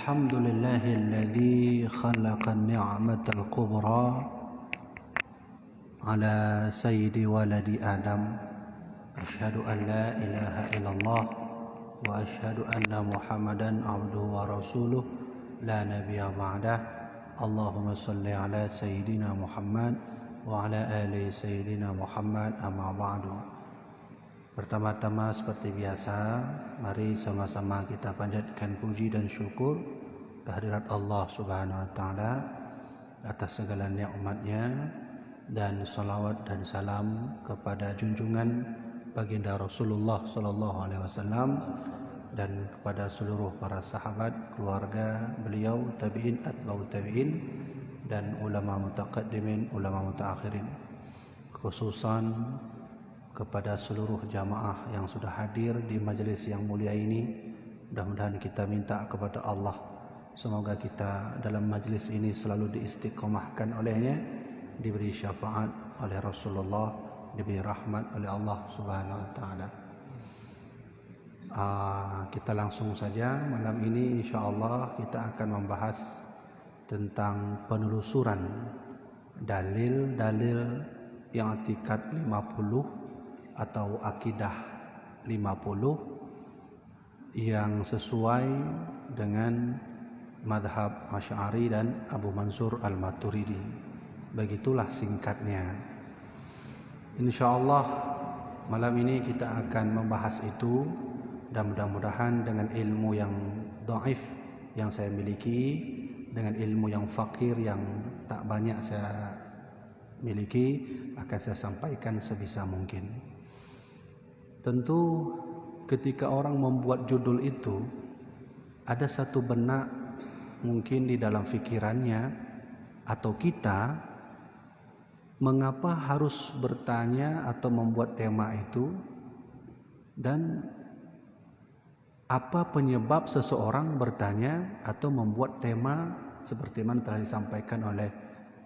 الحمد لله الذي خلق النعمة الكبرى على سيد ولد آدم. أشهد أن لا إله إلا الله وأشهد أن محمدا عبده ورسوله لا نبي بعده. اللهم صل على سيدنا محمد وعلى آل سيدنا محمد أما بعد. Pertama-tama seperti biasa, mari sama-sama kita panjatkan puji dan syukur kehadirat Allah Subhanahu wa taala atas segala nikmat-Nya, dan salawat dan salam kepada junjungan baginda Rasulullah sallallahu alaihi wasallam dan kepada seluruh para sahabat, keluarga beliau, tabi'in, atba'ut tabi'in, dan ulama mutaqaddimin, ulama mutaakhirin. Khususan kepada seluruh jamaah yang sudah hadir di majelis yang mulia ini. Mudah-mudahan kita minta kepada Allah, semoga kita dalam majelis ini selalu diistiqomahkan olehnya, diberi syafaat oleh Rasulullah, diberi rahmat oleh Allah Subhanahu wa taala. Kita langsung saja. Malam ini insya-Allah kita akan membahas tentang penelusuran dalil-dalil yang tingkat 50 atau akidah 50 yang sesuai dengan madhab Asy'ari dan Abu Mansur Al-Maturidi. Begitulah singkatnya. InsyaAllah malam ini kita akan membahas itu, dan mudah-mudahan dengan ilmu yang dhaif yang saya miliki, dengan ilmu yang fakir yang tak banyak saya miliki, akan saya sampaikan sebisa mungkin. Tentu ketika orang membuat judul itu, ada satu benak mungkin di dalam fikirannya atau kita, mengapa harus bertanya atau membuat tema itu, dan apa penyebab seseorang bertanya atau membuat tema seperti mana telah disampaikan oleh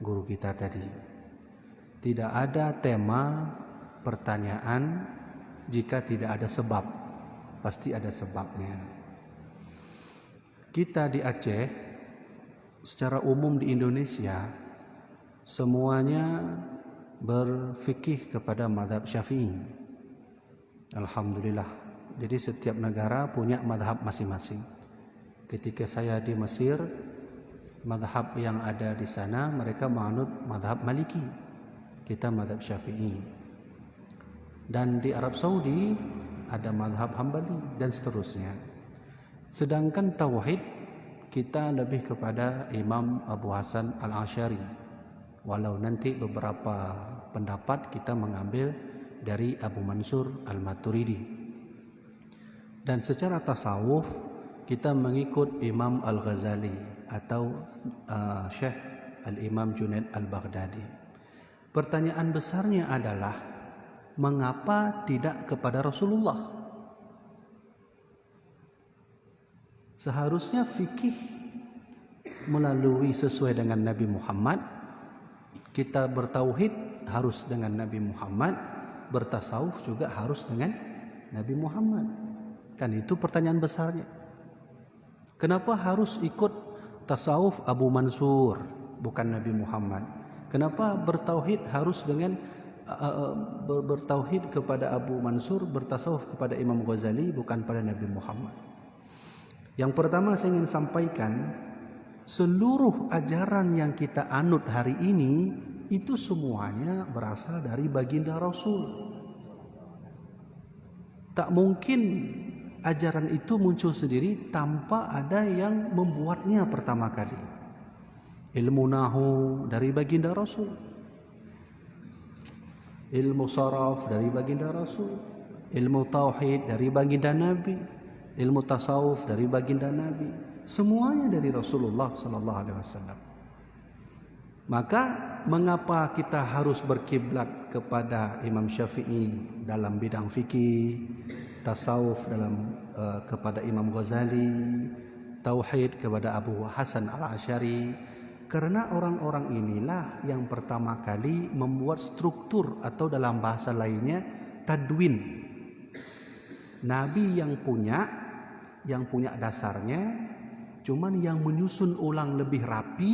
guru kita tadi. Tidak ada tema pertanyaan jika tidak ada sebab. Pasti ada sebabnya. Kita di Aceh, secara umum di Indonesia, semuanya berfikih kepada mazhab Syafi'i. Alhamdulillah. Jadi setiap negara punya mazhab masing-masing. Ketika saya di Mesir, mazhab yang ada di sana mereka menganut mazhab Maliki. Kita mazhab Syafi'i. Dan di Arab Saudi ada mazhab Hambali dan seterusnya. Sedangkan tauhid kita lebih kepada Imam Abu Hasan Al-Asy'ari. Walau nanti beberapa pendapat kita mengambil dari Abu Mansur Al-Maturidi. Dan secara tasawuf kita mengikut Imam Al-Ghazali atau Syekh Al-Imam Junaid Al-Baghdadi. Pertanyaan besarnya adalah, mengapa tidak kepada Rasulullah? Seharusnya fikih melalui sesuai dengan Nabi Muhammad. Kita bertauhid harus dengan Nabi Muhammad, bertasawuf juga harus dengan Nabi Muhammad. Kan itu pertanyaan besarnya. Kenapa harus ikut tasawuf Abu Mansur bukan Nabi Muhammad? Kenapa bertauhid harus dengan bertauhid kepada Abu Mansur, bertasawuf kepada Imam Ghazali bukan pada Nabi Muhammad? Yang pertama saya ingin sampaikan, seluruh ajaran yang kita anut hari ini itu semuanya berasal dari baginda Rasul. Tak mungkin ajaran itu muncul sendiri tanpa ada yang membuatnya pertama kali. Ilmu nahu dari baginda Rasul, ilmu saraf dari baginda Rasul, ilmu tauhid dari baginda Nabi, ilmu tasawuf dari baginda Nabi, semuanya dari Rasulullah sallallahu alaihi wasallam. Maka mengapa kita harus berkiblat kepada Imam Syafi'i dalam bidang fikih, tasawuf dalam kepada Imam Ghazali, tauhid kepada Abu Hasan Al-Asy'ari? Karena orang-orang inilah yang pertama kali membuat struktur atau dalam bahasa lainnya tadwin. Nabi yang punya dasarnya, Cuman yang menyusun ulang lebih rapi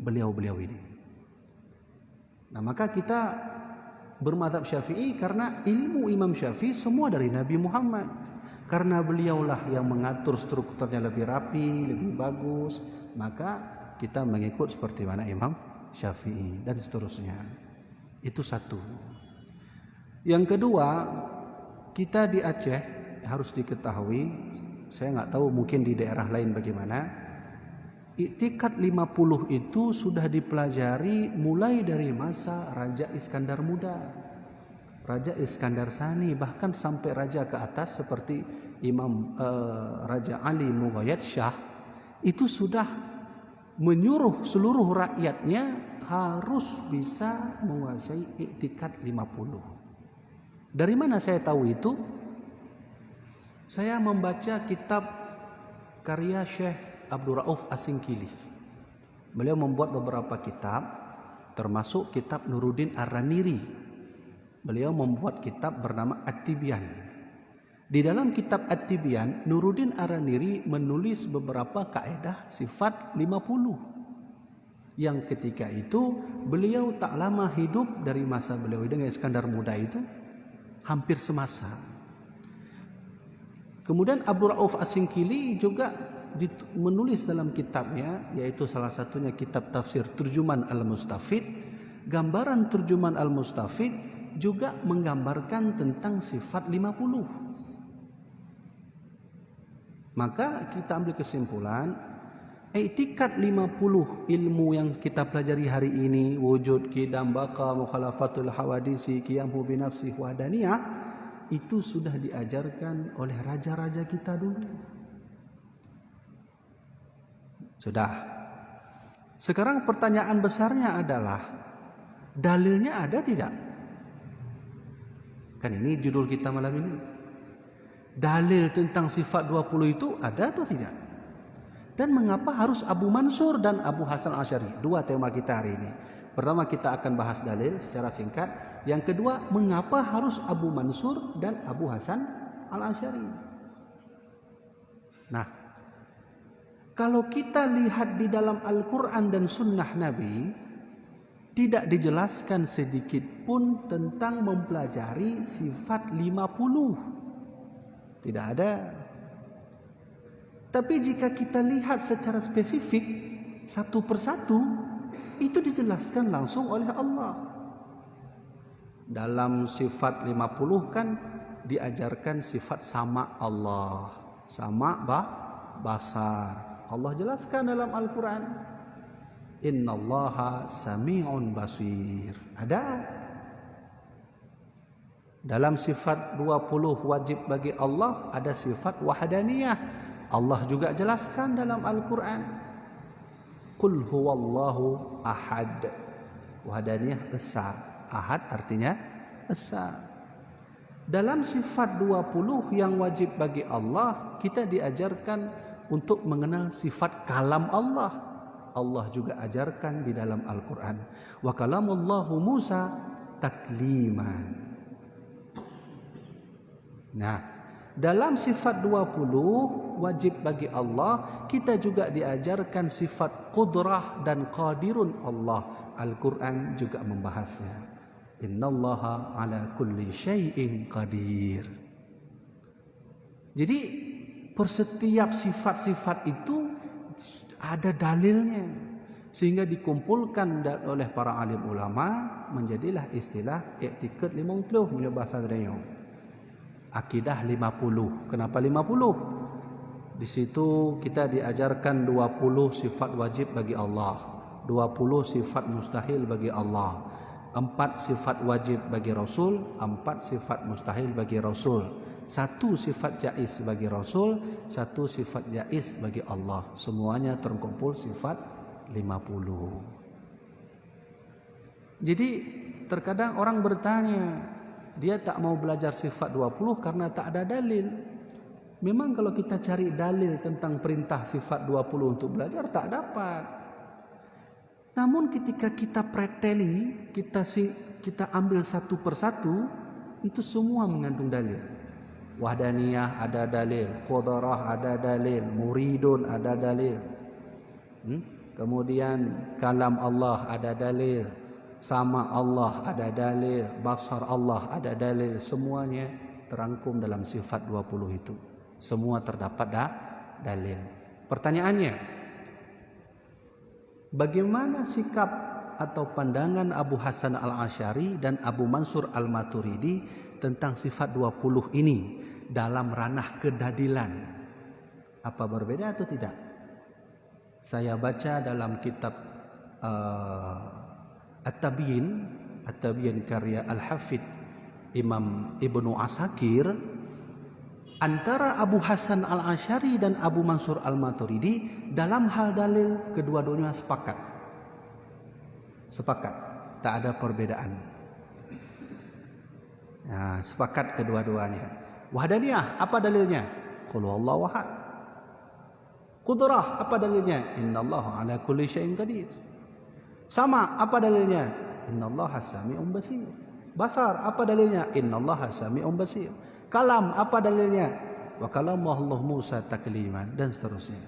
beliau-beliau ini. Nah, maka kita bermadzhab Syafi'i karena ilmu Imam Syafi'i semua dari Nabi Muhammad. Karena beliaulah yang mengatur strukturnya lebih rapi, lebih bagus, maka kita mengikut seperti mana Imam Syafi'i dan seterusnya. Itu satu. Yang kedua, kita di Aceh harus diketahui, saya nggak tahu mungkin di daerah lain bagaimana, I'tikad 50 itu sudah dipelajari mulai dari masa Raja Iskandar Muda, Raja Iskandar Sani, bahkan sampai raja ke atas seperti Raja Ali Mughayat Shah, itu sudah menyuruh seluruh rakyatnya harus bisa menguasai i'tikad 50. Dari mana saya tahu itu? Saya membaca kitab karya Syekh Abdul Rauf Asingkili. Beliau membuat beberapa kitab, termasuk kitab Nuruddin Ar-Raniri. Beliau membuat kitab bernama At-Tibyan. Di dalam kitab At-Tibyan, Nuruddin Ar-Raniri menulis beberapa kaidah sifat 50. Yang ketika itu beliau tak lama hidup dari masa beliau dengan Iskandar Muda itu, hampir semasa. Kemudian Abdul Rauf Asingkili juga menulis dalam kitabnya, yaitu salah satunya kitab tafsir Turjuman Al-Mustafid. Gambaran Turjuman Al-Mustafid juga menggambarkan tentang sifat 50. Maka kita ambil kesimpulan, i'tikad 50 ilmu yang kita pelajari hari ini, wujud, qidam, baqa, mukhalafatul hawadisi, qiyamu binafsi, wahdaniyah, itu sudah diajarkan oleh raja-raja kita dulu. Sudah. Sekarang pertanyaan besarnya adalah, dalilnya ada tidak? Kan ini judul kita malam ini. Dalil tentang sifat 20 itu ada atau tidak? Dan mengapa harus Abu Mansur dan Abu Hasan Asy'ari? Dua tema kita hari ini. Pertama, kita akan bahas dalil secara singkat. Yang kedua, mengapa harus Abu Mansur dan Abu Hasan Al-Asy'ari? Nah, kalau kita lihat di dalam Al-Quran dan Sunnah Nabi, tidak dijelaskan sedikit pun tentang mempelajari sifat 50. Tidak ada. Tapi jika kita lihat secara spesifik, satu persatu, itu dijelaskan langsung oleh Allah. Dalam sifat 50 kan diajarkan sifat sama Allah. Sama basar. Allah jelaskan dalam Al-Quran, innallaha sami'un basir. Ada. Dalam sifat 20 wajib bagi Allah ada sifat wahdaniyah. Allah juga jelaskan dalam Al-Quran, qul huwallahu ahad. Wahdaniyah esa, ahad artinya esa. Dalam sifat 20 yang wajib bagi Allah, kita diajarkan untuk mengenal sifat kalam Allah. Allah juga ajarkan di dalam Al-Quran, wa kalamullahu Musa takliman. Nah, dalam sifat 20 wajib bagi Allah, kita juga diajarkan sifat qudrah dan qadirun Allah. Al-Quran juga membahasnya. Innallaha ala kulli syai'in qadir. Jadi per setiap sifat-sifat itu ada dalilnya, sehingga dikumpulkan oleh para alim ulama menjadilah istilah i'tikad 50 menurut bahasa beliau. Akidah 50. Kenapa 50? Di situ kita diajarkan 20 sifat wajib bagi Allah, 20 sifat mustahil bagi Allah, 4 sifat wajib bagi Rasul, 4 sifat mustahil bagi Rasul, 1 sifat jaiz bagi Rasul, 1 sifat jaiz bagi Allah. Semuanya terkumpul sifat 50. Jadi terkadang orang bertanya, dia tak mau belajar sifat 20 karena tak ada dalil. Memang kalau kita cari dalil tentang perintah sifat 20 untuk belajar, tak dapat. Namun ketika kita preteli, kita ambil satu persatu, itu semua mengandung dalil. Wahdaniyah ada dalil, qudrah ada dalil, muridun ada dalil. Kemudian kalam Allah ada dalil, sama Allah ada dalil, basar Allah ada dalil. Semuanya terangkum dalam sifat 20 itu. Semua terdapat dalil. Pertanyaannya, bagaimana sikap atau pandangan Abu Hasan Al-Asy'ari dan Abu Mansur Al-Maturidi tentang sifat 20 ini dalam ranah kedadilan? Apa berbeda atau tidak? Saya baca dalam kitab At-Tabyin karya Al-Hafidh Imam Ibnu Asakir, antara Abu Hasan Al-Asy'ari dan Abu Mansur Al-Maturidi dalam hal dalil kedua-duanya sepakat, tak ada perbedaan. Nah, sepakat kedua-duanya. Wahdaniyah, apa dalilnya? Qul huwallahu ahad. Qudrah, apa dalilnya? Innallaha ala kulli syai'in qadir. Sama, apa dalilnya? Innallaha sami'un basir. Basar, apa dalilnya? Innallaha sami'un basir. Kalam, apa dalilnya? Wa kalamahu Musa takliman, dan seterusnya.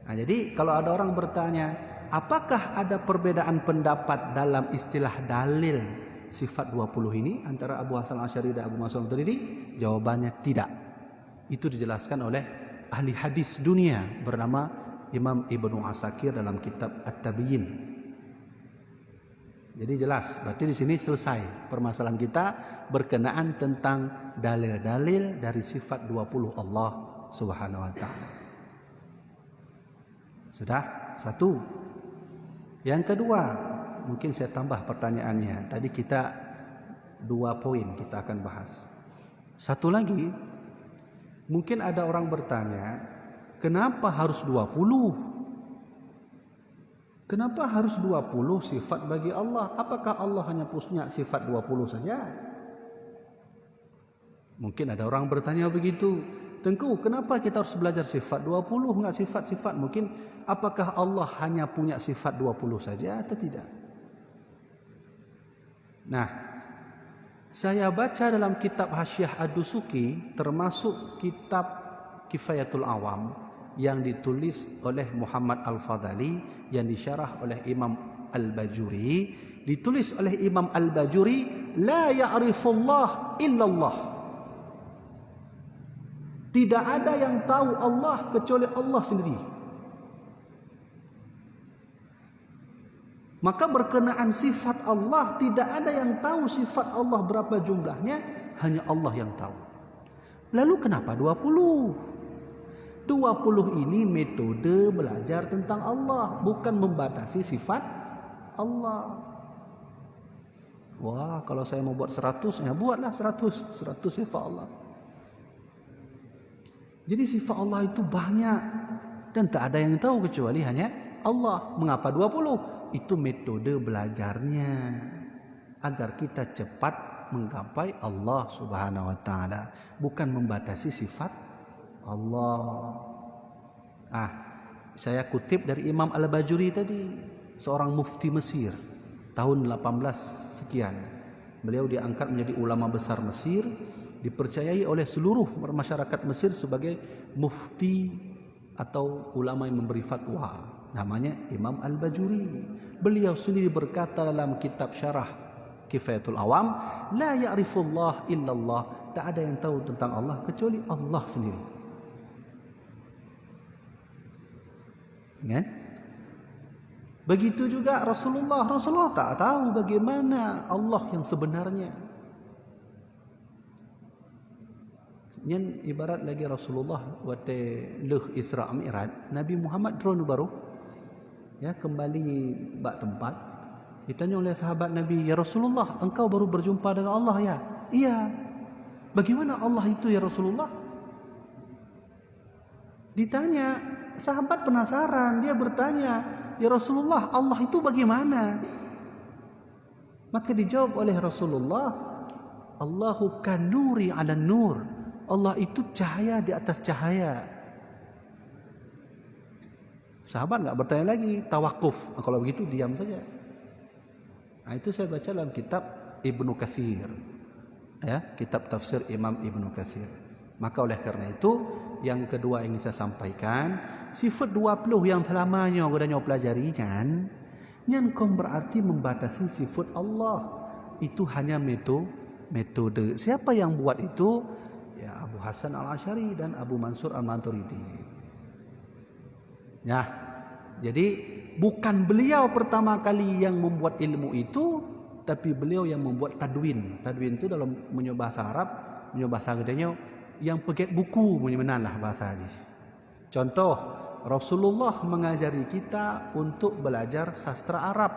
Nah, jadi kalau ada orang bertanya, apakah ada perbedaan pendapat dalam istilah dalil sifat 20 ini antara Abu Hasan Al-Asy'ari dan Abu Mansur Al-Maturidi? Jawabannya tidak. Itu dijelaskan oleh ahli hadis dunia bernama Imam Ibnu Asakir dalam kitab At-Tabyin. Jadi jelas, berarti di sini selesai permasalahan kita berkenaan tentang dalil-dalil dari sifat 20 Allah Subhanahu wa taala. Sudah? Satu. Yang kedua, mungkin saya tambah pertanyaannya. Tadi kita 2 poin kita akan bahas. Satu lagi, mungkin ada orang bertanya, kenapa harus 20? Kenapa harus 20 sifat bagi Allah? Apakah Allah hanya punya sifat 20 saja? Mungkin ada orang bertanya begitu. Tengku, kenapa kita harus belajar sifat 20? Enggak sifat-sifat. Mungkin apakah Allah hanya punya sifat 20 saja atau tidak? Nah, saya baca dalam kitab Hasyiah Ad-Dusuki, termasuk kitab Kifayatul Awam yang ditulis oleh Muhammad Al-Fadhali, yang disyarah oleh Imam Al-Bajuri. Ditulis oleh Imam Al-Bajuri, la ya'rifullah illallah. Tidak ada yang tahu Allah kecuali Allah sendiri. Maka berkenaan sifat Allah, tidak ada yang tahu sifat Allah berapa jumlahnya, hanya Allah yang tahu. Lalu kenapa 20? 20 ini metode belajar tentang Allah, bukan membatasi sifat Allah. Wah, kalau saya mau buat 100, ya buatlah 100 sifat Allah. Jadi sifat Allah itu banyak dan tak ada yang tahu kecuali hanya Allah. Mengapa 20? Itu metode belajarnya agar kita cepat menggapai Allah Subhanahu wa taala, bukan membatasi sifat Allah. Saya kutip dari Imam Al-Bajuri tadi, seorang mufti Mesir tahun 18 sekian. Beliau diangkat menjadi ulama besar Mesir, dipercayai oleh seluruh masyarakat Mesir sebagai mufti atau ulama yang memberi fatwa. Namanya Imam Al-Bajuri. Beliau sendiri berkata dalam kitab syarah Kifayatul Awam, la ya'rifullah illallah. Tak ada yang tahu tentang Allah kecuali Allah sendiri. Kan? Begitu juga Rasulullah tak tahu bagaimana Allah yang sebenarnya. Yang ibarat lagi Rasulullah waktu leh Isra Mi'raj, Nabi Muhammad drone baru kembali bak tempat. Ditanya oleh sahabat Nabi, ya Rasulullah, engkau baru berjumpa dengan Allah ya? Iya. Bagaimana Allah itu ya Rasulullah? Ditanya, sahabat penasaran, dia bertanya, ya Rasulullah, Allah itu bagaimana? Maka dijawab oleh Rasulullah, Allahu kanuri ala nur. Allah itu cahaya di atas cahaya. Sahabat enggak bertanya lagi, tawakuf. Kalau begitu diam saja. Itu saya baca dalam kitab Ibnu Katsir. ya, kitab tafsir Imam Ibnu Katsir. Maka oleh karena itu, yang kedua ingin saya sampaikan, sifat 20 yang selamanya godanya pelajari kan, yang berarti membatasi sifat Allah. Itu hanya metode. Siapa yang buat itu? Ya, Abu Hasan Al-Asy'ari dan Abu Mansur Al-Maturidi. Ya, jadi bukan beliau pertama kali yang membuat ilmu itu, tapi beliau yang membuat tadwin. Tadwin itu dalam menyebut bahasa Arab, menyebut bahasa gedenya yang pegat buku menyebenarlah bahasa hadis. Contoh, Rasulullah mengajari kita untuk belajar sastra Arab.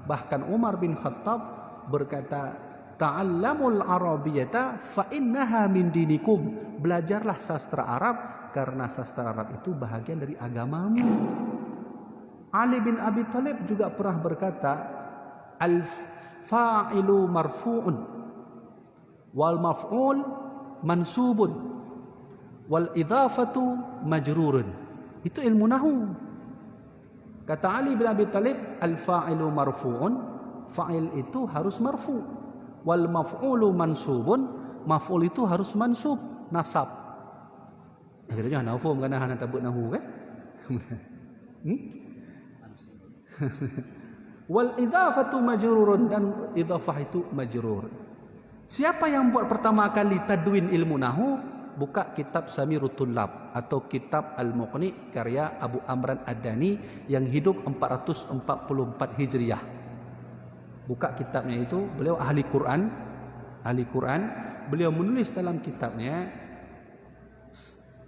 Bahkan Umar bin Khattab berkata, "Ta'allamul Arabiyyata fa innaha min dinikum." Belajarlah sastra Arab karena sastra Arab itu bahagian dari agamamu. Ali bin Abi Thalib juga pernah berkata, "Al-fa'ilu marfu'un wal maf'ul mansubun wal idhafatu majrurun." Itu ilmu nahwu. Kata Ali bin Abi Thalib, al-fa'ilu marfu'un, fa'il itu harus marfu', wal maf'ulu mansubun, maf'ul itu harus mansub, nasab. Akhirnya nahwu kan hana tabut nahwu kan? Wal idhafatu majrurun, dan idhafah itu majrur. Siapa yang buat pertama kali tadwin ilmu nahwu? Buka kitab Samirut Tullab atau kitab Al-Muqni karya Abu Amran Ad-Dani yang hidup 444 Hijriah. Buka kitabnya itu, beliau ahli Quran. Beliau menulis dalam kitabnya,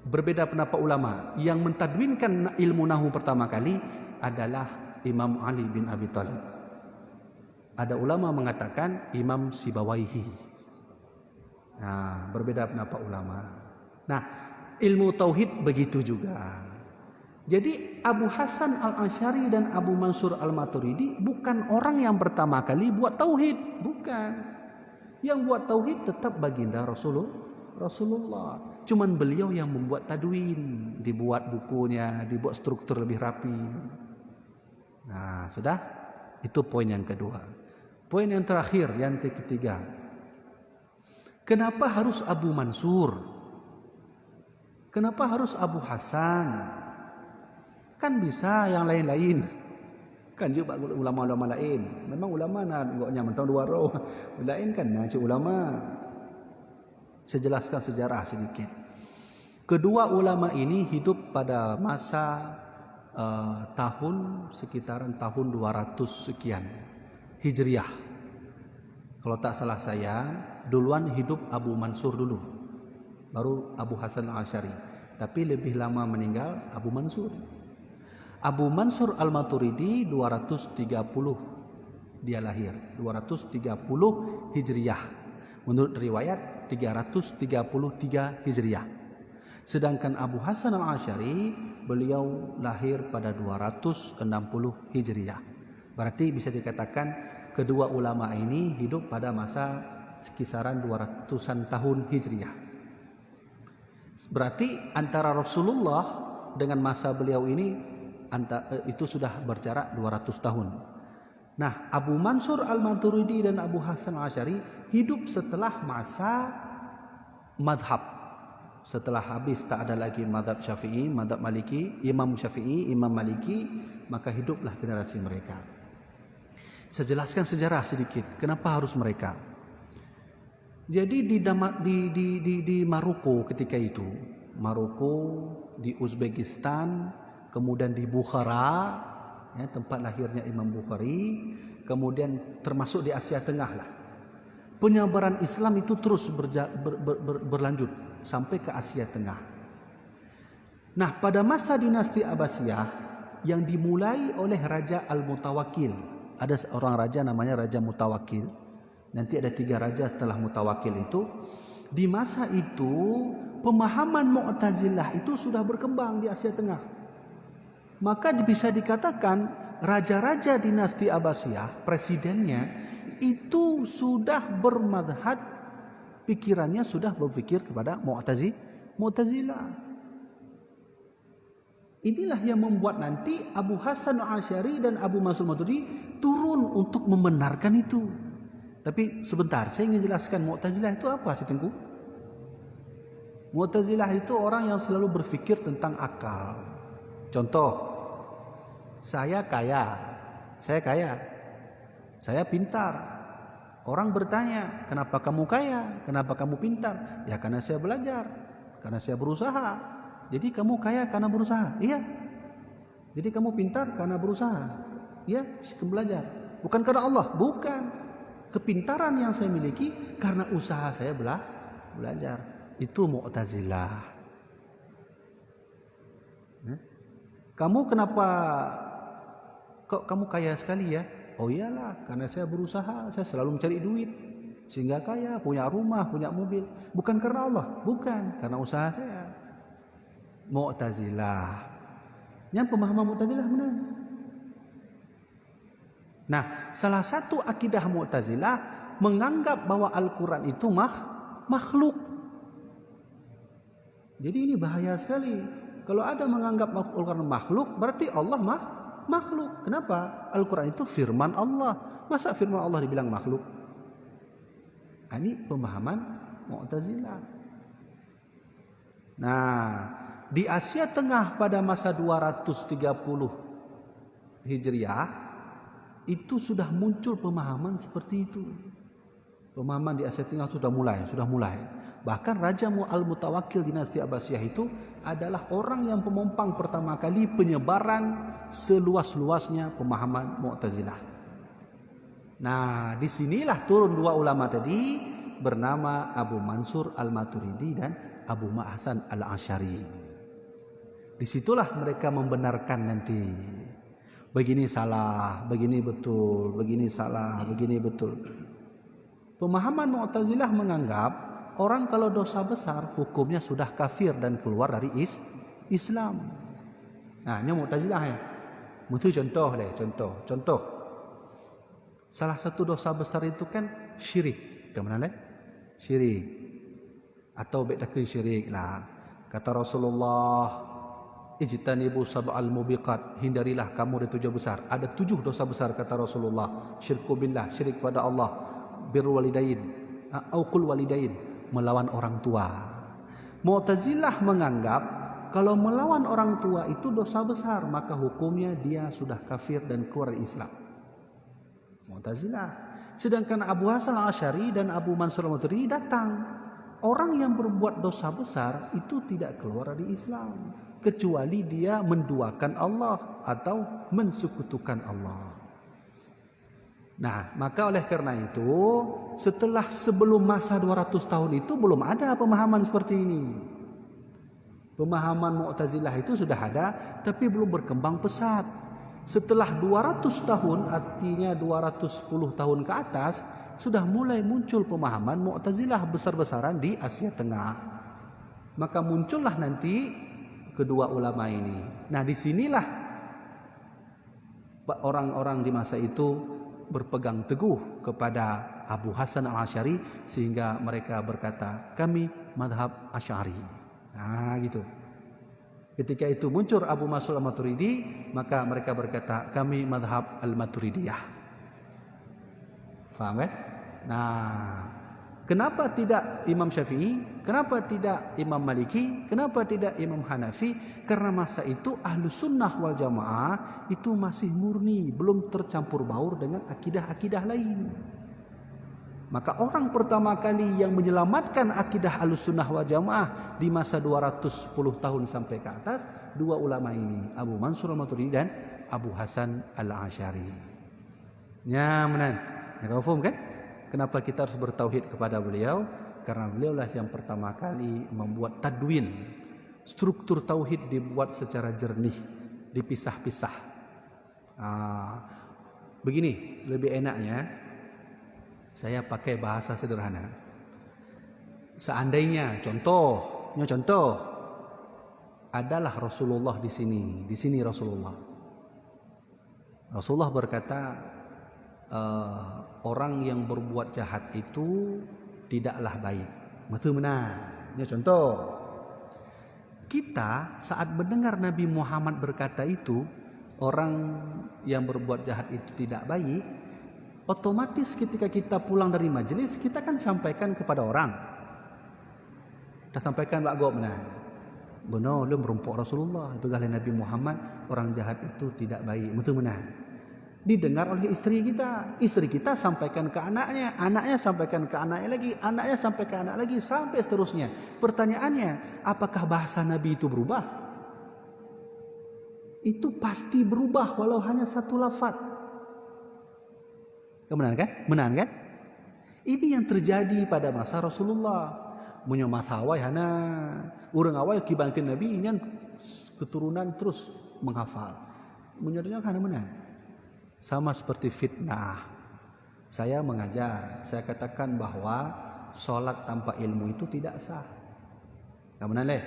berbeda pendapat ulama. Yang mentadwinkan ilmu nahwu pertama kali adalah Imam Ali bin Abi Thalib. Ada ulama mengatakan Imam Sibawaihi. Nah, berbeda pendapat ulama. Nah, ilmu tauhid begitu juga. Jadi Abu Hasan Al-Asy'ari dan Abu Mansur Al-Maturidi bukan orang yang pertama kali buat tauhid, bukan. Yang buat tauhid tetap baginda Rasulullah. Cuman beliau yang membuat tadwin, dibuat bukunya, dibuat struktur lebih rapi. Nah, sudah. Itu poin yang kedua. Poin yang terakhir, yang ketiga. Kenapa harus Abu Mansur? Kenapa harus Abu Hasan? Kan bisa yang lain-lain. Kan juga ulama-ulama lain. Memang ulama nak goknya mentang dua roh. Lain kan nak ulama. Saya jelaskan sejarah sedikit. Kedua ulama ini hidup pada masa tahun sekitaran tahun 200 sekian Hijriah. Kalau tak salah saya, duluan hidup Abu Mansur dulu, baru Abu Hasan Al-Asy'ari. Tapi lebih lama meninggal Abu Mansur. Abu Mansur Al-Maturidi 230 dia lahir, 230 Hijriah. Menurut riwayat 333 Hijriah. Sedangkan Abu Hasan Al-Asy'ari beliau lahir pada 260 Hijriah. Berarti bisa dikatakan kedua ulama ini hidup pada masa kisaran 200-an tahun Hijriah. Berarti antara Rasulullah dengan masa beliau ini itu sudah berjarak 200 tahun. Nah, Abu Mansur Al-Maturidi dan Abu Hasan Al-Asy'ari hidup setelah masa madhab. Setelah habis tak ada lagi madhab Syafi'i, madhab Maliki, Imam Syafi'i, Imam Maliki, maka hiduplah generasi mereka. Saya jelaskan sejarah sedikit. Kenapa harus mereka? Jadi di Maroko ketika itu, Maroko, di Uzbekistan, kemudian di Bukhara, ya, tempat lahirnya Imam Bukhari, kemudian termasuk di Asia Tengah lah. Penyebaran Islam itu terus berlanjut sampai ke Asia Tengah. Nah, pada masa dinasti Abbasiyah yang dimulai oleh Raja Al-Mutawakkil. Ada seorang raja namanya Raja Mutawakkil. Nanti ada 3 raja setelah Mutawakkil itu. Di masa itu pemahaman Mu'tazilah itu sudah berkembang di Asia Tengah. Maka bisa dikatakan raja-raja dinasti Abbasiyah, presidennya itu sudah bermadhab, pikirannya sudah berpikir kepada Mu'tazilah. Inilah yang membuat nanti Abu Hasan Al-Asy'ari dan Abu Mansur Maturidi turun untuk membenarkan itu. Tapi sebentar, saya ingin jelaskan Mu'tazilah itu apa, si Tengku? Mu'tazilah itu orang yang selalu berfikir tentang akal. Contoh, saya kaya, saya pintar. Orang bertanya, kenapa kamu kaya? Kenapa kamu pintar? Ya karena saya belajar, karena saya berusaha. Jadi kamu kaya karena berusaha? Iya. Jadi kamu pintar karena berusaha? Iya, kamu belajar. Bukan karena Allah? Bukan. Kepintaran yang saya miliki karena usaha saya belajar. Itu Mu'tazilah. Kamu kenapa kok kamu kaya sekali ya? Oh iyalah, karena saya berusaha, saya selalu mencari duit sehingga kaya, punya rumah, punya mobil. Bukan karena Allah, bukan, karena usaha saya. Mu'tazilah. Yang pemahaman Mu'tazilah benar. Nah, salah satu akidah Mu'tazilah menganggap bahwa Al-Quran itu makhluk. Jadi ini bahaya sekali. Kalau ada menganggap Al-Quran makhluk, berarti Allah makhluk. Kenapa? Al-Quran itu firman Allah. Masa firman Allah dibilang makhluk? Ini pemahaman Mu'tazilah. Nah, di Asia Tengah pada masa 230 Hijriah itu sudah muncul pemahaman seperti itu. Pemahaman di Asia Tengah sudah mulai. Bahkan Raja Al-Mutawakkil dinasti Abbasiyah itu adalah orang yang pemompang pertama kali penyebaran seluas-luasnya pemahaman Mu'tazilah. Nah, disinilah turun dua ulama tadi bernama Abu Mansur Al-Maturidi dan Abu Hasan Al-Asy'ari. Disitulah mereka membenarkan nanti. Begini salah, begini betul, begini salah, begini betul. Pemahaman Mu'tazilah menganggap orang kalau dosa besar hukumnya sudah kafir dan keluar dari Islam. Nah, ini Mu'tazilah ya. Itu contoh. Salah satu dosa besar itu kan syirik. Kemana leh? Syirik. Atau bedakui syirik lah. Kata Rasulullah, ijtanibu sab'al mubiqat, hindarilah kamu dari 7 besar. Ada 7 dosa besar kata Rasulullah. Syirku billah, syirik pada Allah, birrul walidain, auqul walidain, melawan orang tua. Mu'tazilah menganggap kalau melawan orang tua itu dosa besar, maka hukumnya dia sudah kafir dan keluar dari Islam. Mu'tazilah. Sedangkan Abu Hasan Al-Asy'ari dan Abu Mansur Al-Maturidi datang. Orang yang berbuat dosa besar itu tidak keluar dari Islam, kecuali dia menduakan Allah atau mensekutukan Allah. Nah, maka oleh karena itu, setelah sebelum masa 200 tahun itu belum ada pemahaman seperti ini. Pemahaman Mu'tazilah itu sudah ada, tapi belum berkembang pesat. Setelah 200 tahun, artinya 210 tahun ke atas, sudah mulai muncul pemahaman Mu'tazilah besar-besaran di Asia Tengah. Maka muncullah nanti kedua ulama ini. Nah, disinilah orang-orang di masa itu berpegang teguh kepada Abu Hasan Al-Asy'ari sehingga mereka berkata, kami madhab Asy'ari. Nah, gitu. Ketika itu muncul Abu Mansur Al-Maturidi, maka mereka berkata, kami madhab Al-Maturidiyah. Faham kan? Nah, kenapa tidak Imam Syafi'i? Kenapa tidak Imam Maliki? Kenapa tidak Imam Hanafi? Karena masa itu Ahlus Sunnah wal Jamaah itu masih murni, belum tercampur baur dengan akidah-akidah lain. Maka orang pertama kali yang menyelamatkan akidah Ahlus Sunnah wal Jamaah di masa 210 tahun sampai ke atas, dua ulama ini, Abu Mansur Al-Maturidi dan Abu Hasan Al-Asy'ari. Nyamanan. Kau faham kan? Kenapa kita harus bertauhid kepada beliau? Karena beliaulah yang pertama kali membuat tadwin. Struktur tauhid dibuat secara jernih, dipisah-pisah. Begini, lebih enaknya saya pakai bahasa sederhana. Seandainya contoh adalah Rasulullah di sini Rasulullah berkata, orang yang berbuat jahat itu tidaklah baik. Betul benar. Ini contoh. Kita saat mendengar Nabi Muhammad berkata itu, orang yang berbuat jahat itu tidak baik, Otomatis ketika kita pulang dari majelis, kita kan sampaikan kepada orang. Dah sampaikan Pak Gop benar. Benar, lu merumpuk Rasulullah. Itu kali Nabi Muhammad, orang jahat itu tidak baik. Betul benar. Didengar oleh istri kita. Istri kita sampaikan ke anaknya. Anaknya sampaikan ke anaknya lagi. Anaknya sampai ke anak lagi. Sampai seterusnya. Pertanyaannya, apakah bahasa Nabi itu berubah? Itu pasti berubah walau hanya satu lafaz. Benar kan? Benar kan? Ini yang terjadi pada masa Rasulullah. Munyo masawai hana urang awai kibangkeun Nabi ini keturunan terus menghafal. Munyo kana menang. Sama seperti fitnah. Saya mengajar, saya katakan bahwa solat tanpa ilmu itu tidak sah. Tak benar leh?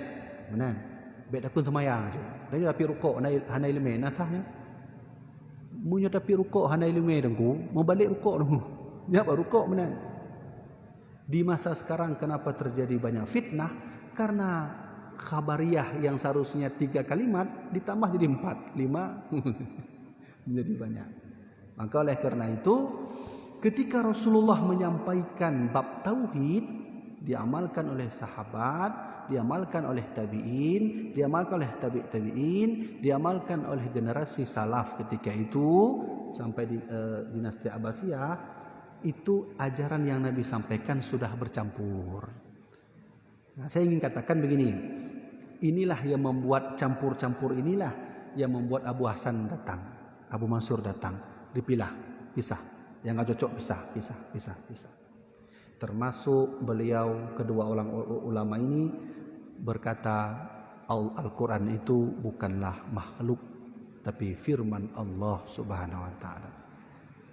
Benar. Beda pun semayang. Dan tapi rukuk hana ilmu nah sahnya. Munyo tapi rukuk hana ilmu dengku, mau balik rukuk dengku. Ya baru rukuk benar. Di masa sekarang kenapa terjadi banyak fitnah? Karena khabariyah yang seharusnya 3 kalimat ditambah jadi 4, 5 menjadi banyak. Maka oleh karena itu ketika Rasulullah menyampaikan bab tauhid, diamalkan oleh sahabat, diamalkan oleh tabi'in, diamalkan oleh tabi'in, diamalkan oleh generasi salaf ketika itu sampai di dinasti Abbasiyah. Itu ajaran yang Nabi sampaikan sudah bercampur. Nah, saya ingin katakan begini. Inilah yang membuat campur-campur inilah yang membuat Abu Hasan datang, Abu Mansur datang, dipilah, pisah. Yang enggak cocok pisah. Termasuk beliau kedua ulama ini berkata Al-Qur'an itu bukanlah makhluk tapi firman Allah Subhanahu wa taala.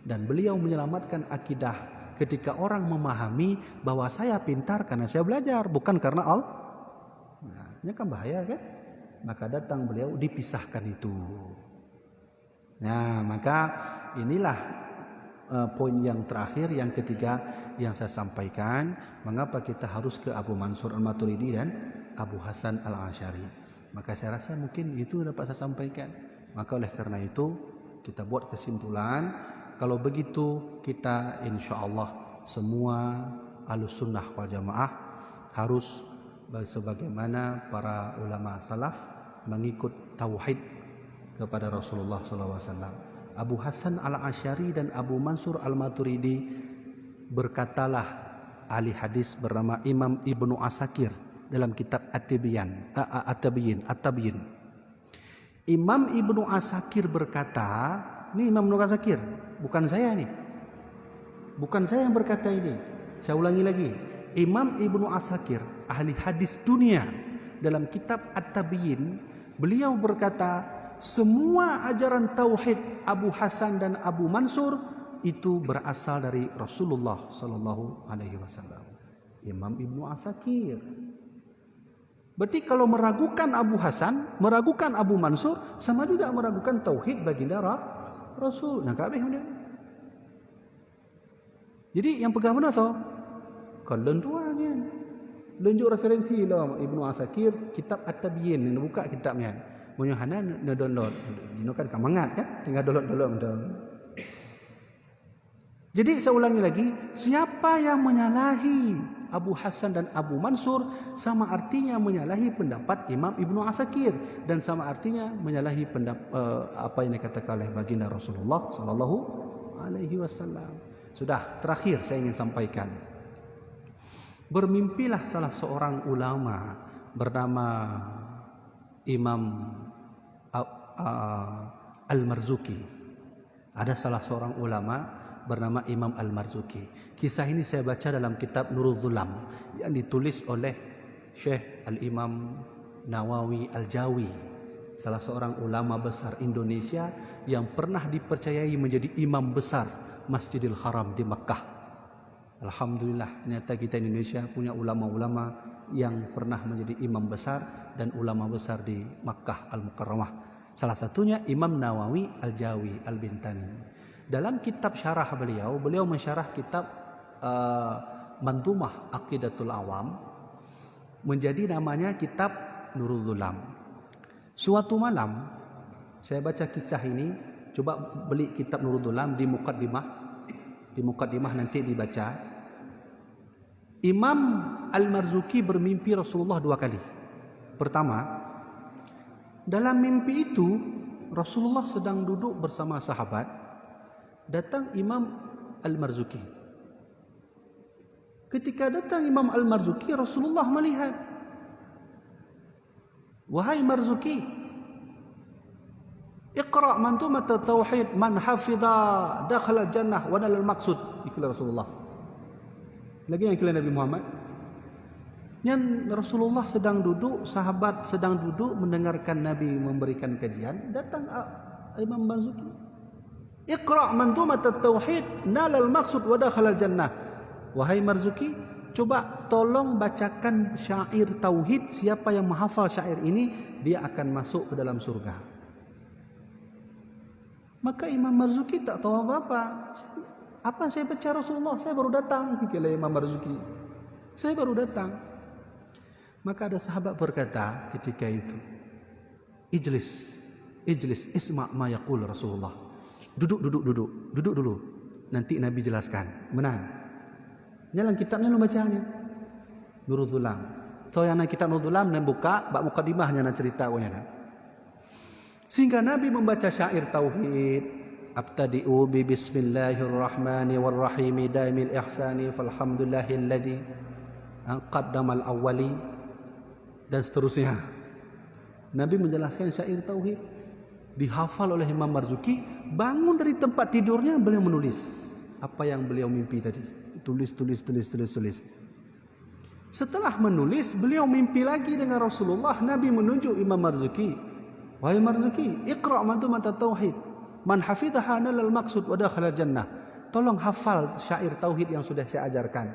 Dan beliau menyelamatkan akidah ketika orang memahami bahwa saya pintar karena saya belajar, bukan karena Allah. Nah, ini kan bahaya kan? Maka datang beliau dipisahkan itu. Nah, maka inilah poin yang terakhir, yang ketiga yang saya sampaikan. Mengapa kita harus ke Abu Mansur Al-Maturidi dan Abu Hasan Al-Asy'ari? Maka saya rasa mungkin itu dapat saya sampaikan. Maka oleh karena itu kita buat kesimpulan. Kalau begitu kita insyaAllah semua Ahlus Sunnah wal Jamaah harus sebagaimana para ulama salaf mengikut tauhid kepada Rasulullah SAW. Abu Hasan Al-Asy'ari dan Abu Mansur Al-Maturidi berkatalah ahli hadis bernama Imam Ibnu Asakir dalam kitab At-Tibyan. Imam Ibnu Asakir berkata, ini Imam Ibnu Asakir, bukan saya nih. Bukan saya yang berkata ini. Saya ulangi lagi. Imam Ibnu Asakir, ahli hadis dunia, dalam kitab At-Tabyin, beliau berkata, semua ajaran tauhid Abu Hasan dan Abu Mansur itu berasal dari Rasulullah sallallahu alaihi wasallam. Imam Ibnu Asakir. Berarti kalau meragukan Abu Hasan, meragukan Abu Mansur, sama juga meragukan tauhid baginda Rasul. Nah, kabeh dia. Jadi yang pegang mana tu? Kalau tuannya. Tunjuk referensi lah Ibnu Asakir, kitab At-Tabyin, nak buka kitabnya. Munyo hana na download. Ini kan kamangat kan? Tinggal download. Jadi saya ulangi lagi, siapa yang menyalahi Abu Hasan dan Abu Mansur sama artinya menyalahi pendapat Imam Ibnu Asakir dan sama artinya menyalahi pendapat apa yang dikatakan oleh baginda Rasulullah sallallahu alaihi wasallam. Sudah, terakhir saya ingin sampaikan. Bermimpilah salah seorang ulama bernama Imam Al-Marzuki. Ada salah seorang ulama bernama Imam Al-Marzuki. Kisah ini saya baca dalam kitab Nurul Zulam yang ditulis oleh Syekh Al-Imam Nawawi Al-Jawi, salah seorang ulama besar Indonesia yang pernah dipercayai menjadi imam besar Masjidil Haram di Makkah. Alhamdulillah, ternyata kita Indonesia punya ulama-ulama yang pernah menjadi imam besar dan ulama besar di Makkah Al-Mukarramah. Salah satunya Imam Nawawi Al-Jawi Al-Bintani. Dalam kitab syarah beliau mensyarah kitab Manzumah Aqidatul Awam menjadi namanya kitab Nurul Zulam. Suatu malam saya baca kisah ini, coba beli kitab Nurul Zulam di muqaddimah Di mukaddimah nanti dibaca. Imam Al-Marzuki bermimpi Rasulullah 2 kali. Pertama, dalam mimpi itu Rasulullah sedang duduk bersama sahabat. Datang Imam Al-Marzuki. Ketika datang Imam Al-Marzuki, Rasulullah melihat, "Wahai Marzuki, Iqra' mantumat tauhid man hafidha dakhala jannah wa nalal maqsud." Itulah Rasulullah. Lagi yang kira Nabi Muhammad. Yang Rasulullah sedang duduk, sahabat sedang duduk mendengarkan Nabi memberikan kajian, datang Imam Marzuki. Iqra' mantumat tauhid nalal maqsud wa dakhala jannah. Wahai Marzuki, coba tolong bacakan syair tauhid, siapa yang menghafal syair ini dia akan masuk ke dalam surga. Maka Imam Marzuki tak tahu apa-apa. Apa saya baca Rasulullah? Saya baru datang, kata Imam Marzuki. Saya baru datang. Maka ada sahabat berkata ketika itu, Ijlis, isma' ma yaqul Rasulullah. Duduk dulu. Nanti Nabi jelaskan. Menang. Jalan kitabnya lu bacanya. Nurul Zulam. So yang kitab Nurul Zulam dan buka bab mukadimahnya nak cerita punya. Sehingga Nabi membaca syair tauhid. Abtadi'u bi bismillahirrahmanirrahim daimil ihsani falhamdulillahilladzi qaddamal awwali dan seterusnya. Nabi menjelaskan syair tauhid, dihafal oleh Imam Marzuki. Bangun dari tempat tidurnya, beliau menulis apa yang beliau mimpi tadi. Tulis. Setelah menulis, beliau mimpi lagi dengan Rasulullah. Nabi menunjuk Imam Marzuki, "Wahai Marzuki, Iqra' mantumat tauhid man hafidhaha nalal maqsud wa dakhala jannah." Tolong hafal syair tauhid yang sudah saya ajarkan.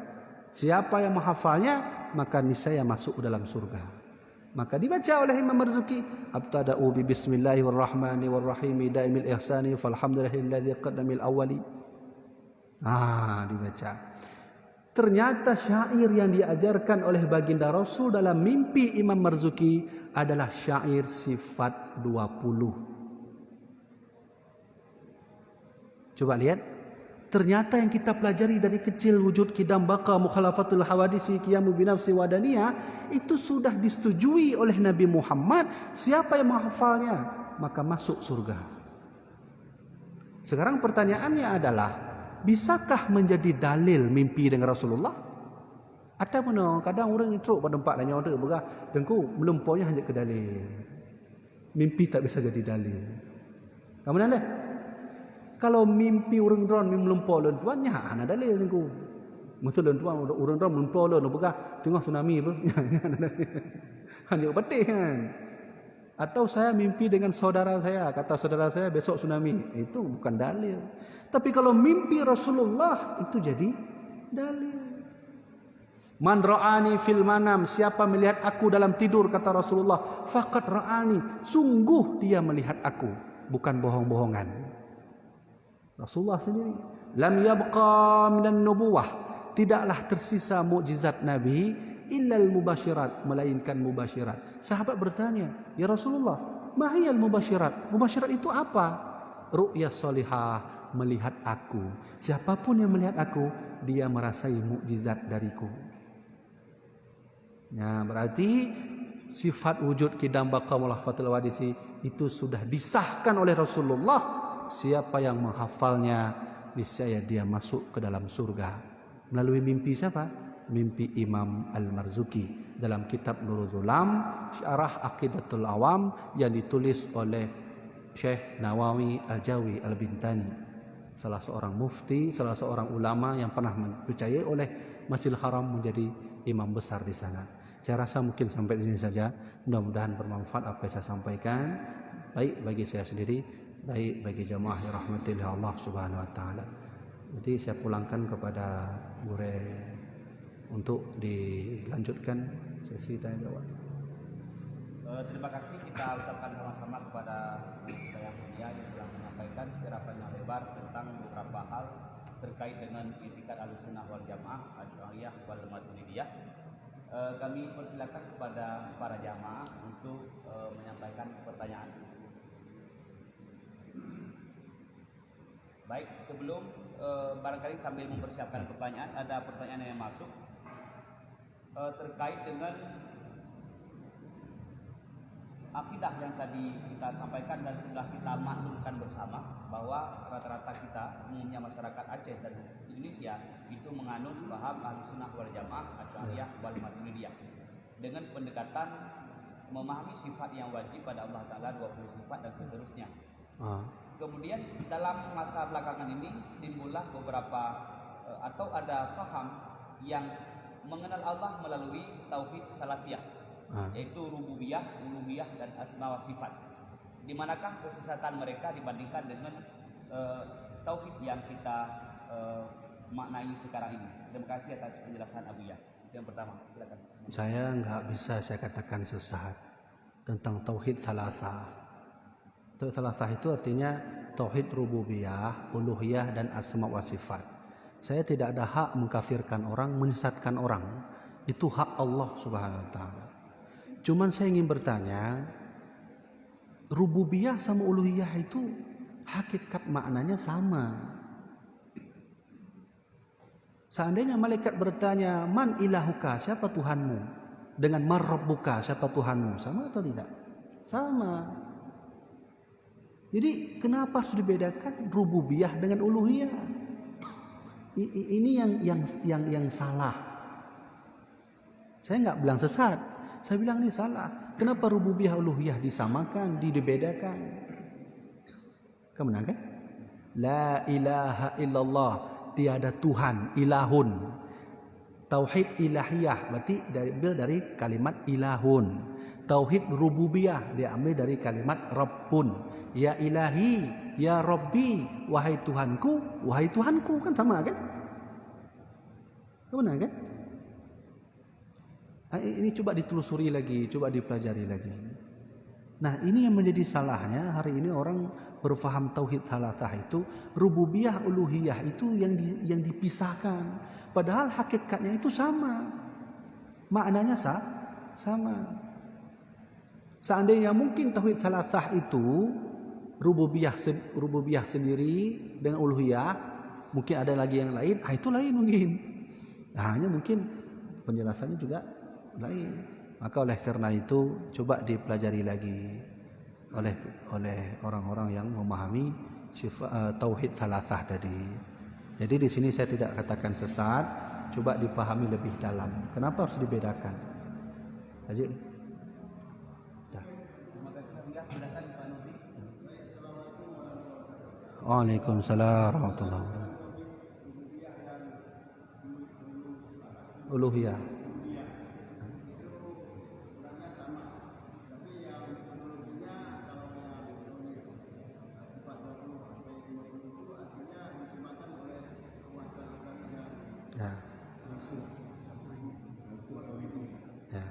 Siapa yang menghafalnya, maka niscaya masuk ke dalam surga. Maka dibaca oleh Imam Marzuki, "Abtada'u bi bismillahirrahmanirrahim daimil ihsani falhamdulillahilladzi qaddamil awwali." Dibaca. Ternyata syair yang diajarkan oleh baginda Rasul dalam mimpi Imam Marzuki adalah syair sifat 20. Coba lihat. Ternyata yang kita pelajari dari kecil, wujud kidam baka mukhalafatul hawadisi qiyamu binafsi wadaniyah, itu sudah disetujui oleh Nabi Muhammad. Siapa yang menghafalnya maka masuk surga. Sekarang pertanyaannya adalah, bisakah menjadi dalil mimpi dengan Rasulullah? Ada mana kadang orang itu pada tempat lain ada begah dengku melumpuhnya hanya ke dalil. Mimpi tak bisa jadi dalil. Kamu nak? Kalau mimpi orang ron melumpuh lawan tuan nya ana dalil dengku. Musul lawan tuan orang ron melumpuh lawan begah tengah tsunami apa? Hanya betul kan. Atau saya mimpi dengan saudara saya, kata saudara saya besok tsunami, itu bukan dalil. Tapi kalau mimpi Rasulullah itu jadi dalil. Man ra'ani fil manam, siapa melihat aku dalam tidur, kata Rasulullah, faqad ra'ani, sungguh dia melihat aku, bukan bohong-bohongan. Rasulullah sendiri, lam yabqa minan nubuwah, tidaklah tersisa mukjizat Nabi illal mubasyirat, melainkan mubasyirat. Sahabat bertanya, "Ya Rasulullah, ma hiyal mubasyirat?" Mubasyirat itu apa? Ru'yah salihah, melihat aku. Siapapun yang melihat aku, dia merasai mukjizat dariku. Nah, berarti sifat wujud kidam baqa mulahfatul wadisi itu sudah disahkan oleh Rasulullah. Siapa yang menghafalnya, niscaya dia masuk ke dalam surga. Melalui mimpi siapa? Mimpi Imam Al-Marzuki dalam kitab Nurul Zulam, Syarah Aqidatul Awam yang ditulis oleh Syekh Nawawi Al-Jawi Al-Bintani, salah seorang mufti, salah seorang ulama yang pernah dipercayai oleh Masjidil Haram menjadi imam besar di sana. Saya rasa mungkin sampai di sini saja. Mudah-mudahan bermanfaat apa yang saya sampaikan, baik bagi saya sendiri, baik bagi jamaah yang rahmati Allah Subhanahu wa taala. Jadi saya pulangkan kepada Gure untuk dilanjutkan sesi tanya jawab. Terima kasih kita ucapkan sama-sama kepada saya Mulia yang telah menyampaikan secara panjang lebar tentang beberapa hal terkait dengan itikad Ahlussunnah wal Jamaah, Asy'ariyah wal Maturidiyah. Kami persilakan kepada para jamaah untuk menyampaikan pertanyaan. Baik, sebelum barangkali sambil mempersiapkan pertanyaan, ada pertanyaan yang masuk terkait dengan akidah yang tadi kita sampaikan dan sudah kita maklumkan bersama, bahwa rata-rata kita, umumnya masyarakat Aceh dan Indonesia, itu menganut paham Ahlussunnah wal Jamaah, Asy'ariyah wal Maturidiyah, dengan pendekatan memahami sifat yang wajib pada Allah Ta'ala, 20 sifat dan seterusnya. Kemudian dalam masa belakangan ini timbullah beberapa atau ada paham yang mengenal Allah melalui tauhid salasiyah, yaitu rububiyah, uluhiyah dan asma wa sifat. Di manakah kesesatan mereka dibandingkan dengan tauhid yang kita maknai sekarang ini? Terima kasih atas penjelasan Abuya. Yang pertama, silakan. Saya nggak bisa saya katakan sesat tentang tauhid salasah. Tauhid salasah itu artinya tauhid rububiyah, uluhiyah dan asma wa sifat. Saya tidak ada hak mengkafirkan orang, menyesatkan orang. Itu hak Allah Subhanahu wa taala. Cuman saya ingin bertanya, rububiyah sama uluhiyah itu hakikat maknanya sama. Seandainya malaikat bertanya, "Man ilahuka?" Siapa Tuhanmu? Dengan "Man rabbuka?" Siapa Tuhanmu? Sama atau tidak? Sama. Jadi kenapa harus dibedakan rububiyah dengan uluhiyah? Ini yang salah. Saya nggak bilang sesat, saya bilang ini salah. Kenapa rububiyah uluhiyah disamakan, dibedakan? Kamu menang kan? La ilaha illallah, tiada Tuhan, ilahun. Tauhid ilahiyah berarti dari kalimat ilahun. Tauhid rububiyah diambil dari kalimat Rabbun. Ya ilahi, ya Rabbi, wahai Tuhanku, wahai Tuhanku, kan sama kan? Benar kan? Ini coba ditelusuri lagi, coba dipelajari lagi. Nah, ini yang menjadi salahnya hari ini orang berfaham tauhid salasah itu rububiyah uluhiyah itu yang dipisahkan. Padahal hakikatnya itu sama. Maknanya sama. Seandainya mungkin tauhid salasah itu rububiyah sendiri dengan uluhiyah, mungkin ada lagi yang lain, itu lain mungkin. Hanya mungkin penjelasannya juga lain. Maka oleh karena itu coba dipelajari lagi oleh orang-orang yang memahami tauhid salasah tadi. Jadi di sini saya tidak katakan sesat, coba dipahami lebih dalam. Kenapa harus dibedakan? Lanjut. Waalaikumsalam warahmatullahi wabarakatuh. Uluhiyah. Ya. Ya.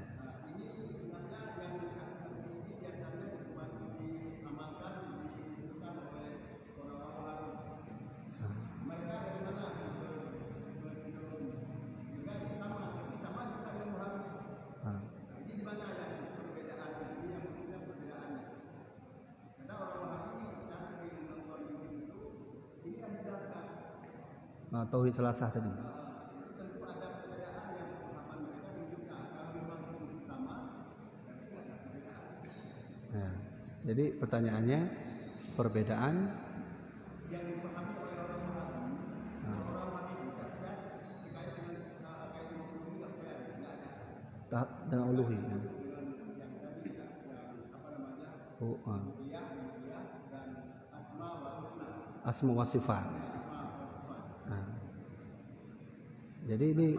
Tauhid salasah tadi. Ya. Jadi pertanyaannya perbedaan yang dipahami oleh orang dengan uluhi. Asma wa sifat. Jadi ini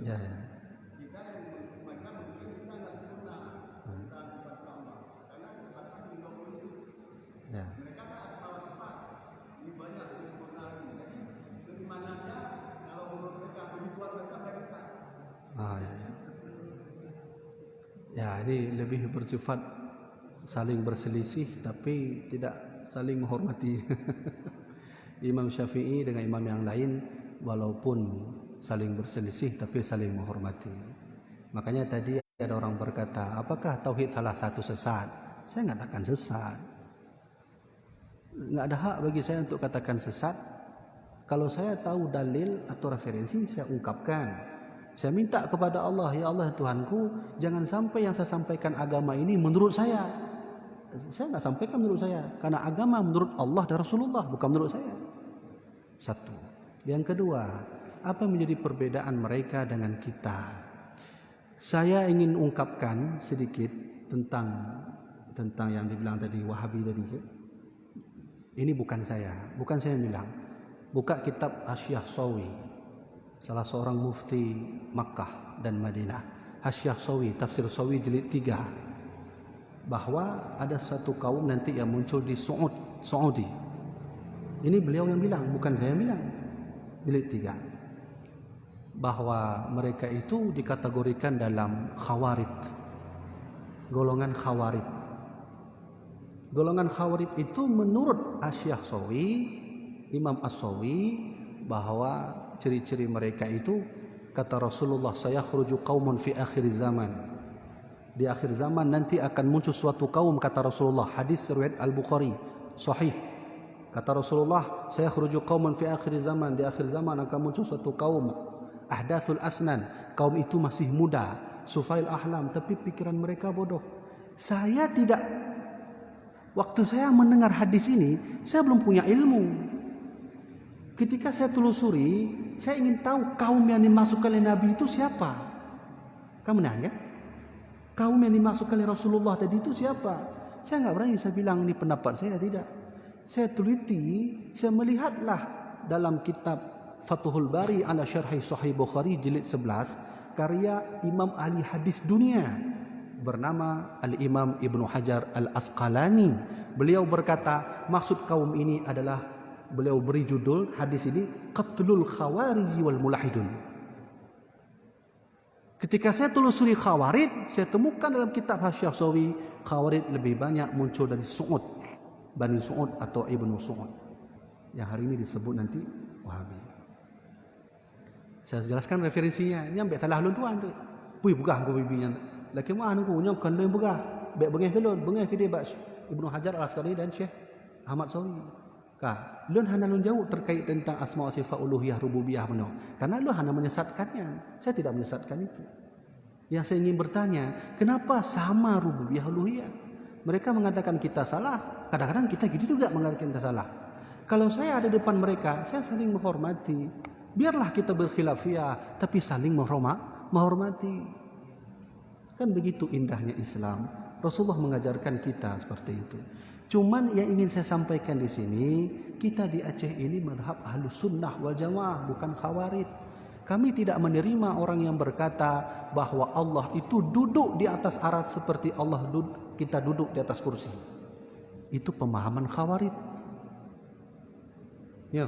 ya. Ya. Ya, ini lebih bersifat saling berselisih tapi tidak saling menghormati. Imam Syafi'i dengan imam yang lain walaupun saling berselisih tapi saling menghormati. Makanya tadi ada orang berkata, apakah tauhid salah satu sesat? Saya nggak katakan sesat. Nggak ada hak bagi saya untuk katakan sesat. Kalau saya tahu dalil atau referensi, saya ungkapkan. Saya minta kepada Allah, ya Allah Tuhanku, jangan sampai yang saya sampaikan agama ini menurut saya. Saya nggak sampaikan menurut saya, karena agama menurut Allah dan Rasulullah, bukan menurut saya. Satu. Yang kedua, apa menjadi perbedaan mereka dengan kita? Saya ingin ungkapkan sedikit tentang yang dibilang tadi Wahabi tadi. Ini bukan saya yang bilang. Buka kitab Hasyiah Sawi, salah seorang mufti Makkah dan Madinah. Hasyiah Sawi, tafsir Sawi jilid 3, bahwa ada satu kaum nanti yang muncul di Saudi. Ini beliau yang bilang, bukan saya yang bilang. Jilid 3, bahwa mereka itu dikategorikan dalam khawarid, golongan khawarid. Golongan khawarid itu menurut Hasyiah Sawi, Imam As-Sawi, bahwa ciri-ciri mereka itu, kata Rasulullah, sayakhruju qaumun fi akhir zaman. Di akhir zaman nanti akan muncul suatu kaum, kata Rasulullah. Hadis riwayat Al-Bukhari, sahih. Kata Rasulullah, sayakhruju qaumun fi akhir zaman. Di akhir zaman akan muncul suatu kaum, ahdathul asnan. Kaum itu masih muda, sufail ahlam, tapi pikiran mereka bodoh. Waktu saya mendengar hadis ini, saya belum punya ilmu. Ketika saya telusuri, saya ingin tahu kaum yang dimasukkan oleh Nabi itu siapa. Kamu nanya? Kaum yang dimasukkan oleh Rasulullah tadi itu siapa? Saya nggak berani saya bilang ini pendapat saya, tidak. Saya teliti, saya melihatlah dalam kitab Fathul Bari ala Syarhi Sahih Bukhari jilid 11, karya Imam ahli hadis dunia bernama Al-Imam Ibnu Hajar Al-Asqalani. Beliau berkata, maksud kaum ini adalah, beliau beri judul hadis ini, Qatlul Khawarij wal Mulahidun. Ketika saya telusuri Khawarij, saya temukan dalam kitab Hasyiah Sawi, Khawarij lebih banyak muncul dari Su'ud, Bani Su'ud atau Ibnu Su'ud, yang hari ini disebut nanti Wahabi. Saya jelaskan referensinya. Ini ambil salah lun tuan tu. Pui begah ko bibinya. Laki mah anu ko nya kan lun begah. Baik bengeh kelun, bengeh ke dia Ibnu Hajar Al-Asqalani dan Syekh Ahmad Sawi. Kah, lun hana lun jauh terkait tentang asma wa sifat uluhiyah rububiyah benar. Karena lun hana menyesatkannya. Saya tidak menyesatkan itu. Yang saya ingin bertanya, kenapa sama rububiyah uluhiyah? Mereka mengatakan kita salah, kadang-kadang kita gitu juga mengatakan kita salah. Kalau saya ada depan mereka, saya saling menghormati. Biarlah kita berkhilafiyah, tapi saling menghormati. Kan begitu indahnya Islam. Rasulullah mengajarkan kita seperti itu. Cuman yang ingin saya sampaikan di sini, kita di Aceh ini mazhab Ahlus Sunnah wal Jamaah, bukan Khawarij. Kami tidak menerima orang yang berkata bahwa Allah itu duduk di atas aras seperti kita duduk di atas kursi. Itu pemahaman Khawarij. Ya.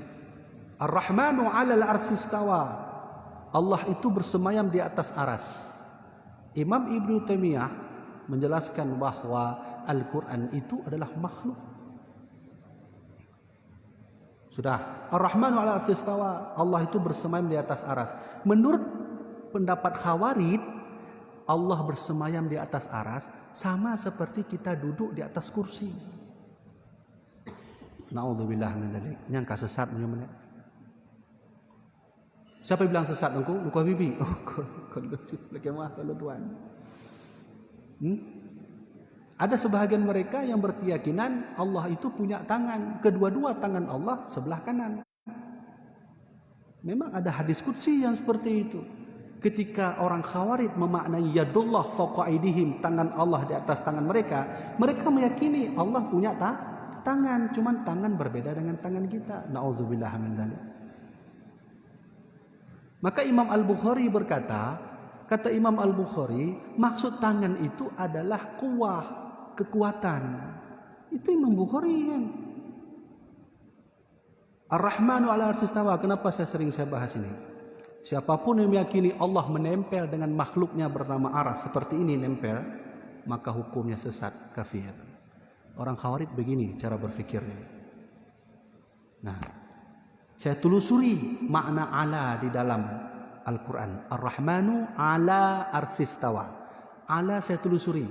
Ar-Rahmanu 'alal 'arsy istawa. Allah itu bersemayam di atas aras. Imam Ibnu Taimiyah menjelaskan bahwa Al-Quran itu adalah makhluk. Sudah. Ar-Rahmanu 'alal 'arsy istawa. Allah itu bersemayam di atas aras. Menurut pendapat Khawarij, Allah bersemayam di atas aras sama seperti kita duduk di atas kursi. Na'udzubillah min dzalik. Nyangka sesat punya. Siapa yang bilang sesat engkau? Engkau bibi. Oh, kalau tuan. Ada sebahagian mereka yang berkeyakinan Allah itu punya tangan. Kedua-dua tangan Allah sebelah kanan. Memang ada hadis qudsi yang seperti itu. Ketika orang Khawarij memaknai yadullah fawqa aydihim, tangan Allah di atas tangan mereka, mereka meyakini Allah punya tangan, cuman tangan berbeda dengan tangan kita. Nauzubillah min dzalik. Maka Imam Al-Bukhari berkata, kata Imam Al-Bukhari, maksud tangan itu adalah kuwah, kekuatan. Itu Imam Bukhari kan. Ar-Rahmanu 'alal 'arsy istawa. Kenapa saya bahas ini? Siapapun yang meyakini Allah menempel dengan makhluknya bernama aras seperti ini nempel, maka hukumnya sesat, kafir. Orang Khawarij begini cara berfikirnya. Nah, Saya telusuri makna ala di dalam Al-Quran. Ar-Rahmanu ala arsistawa. Ala saya telusuri.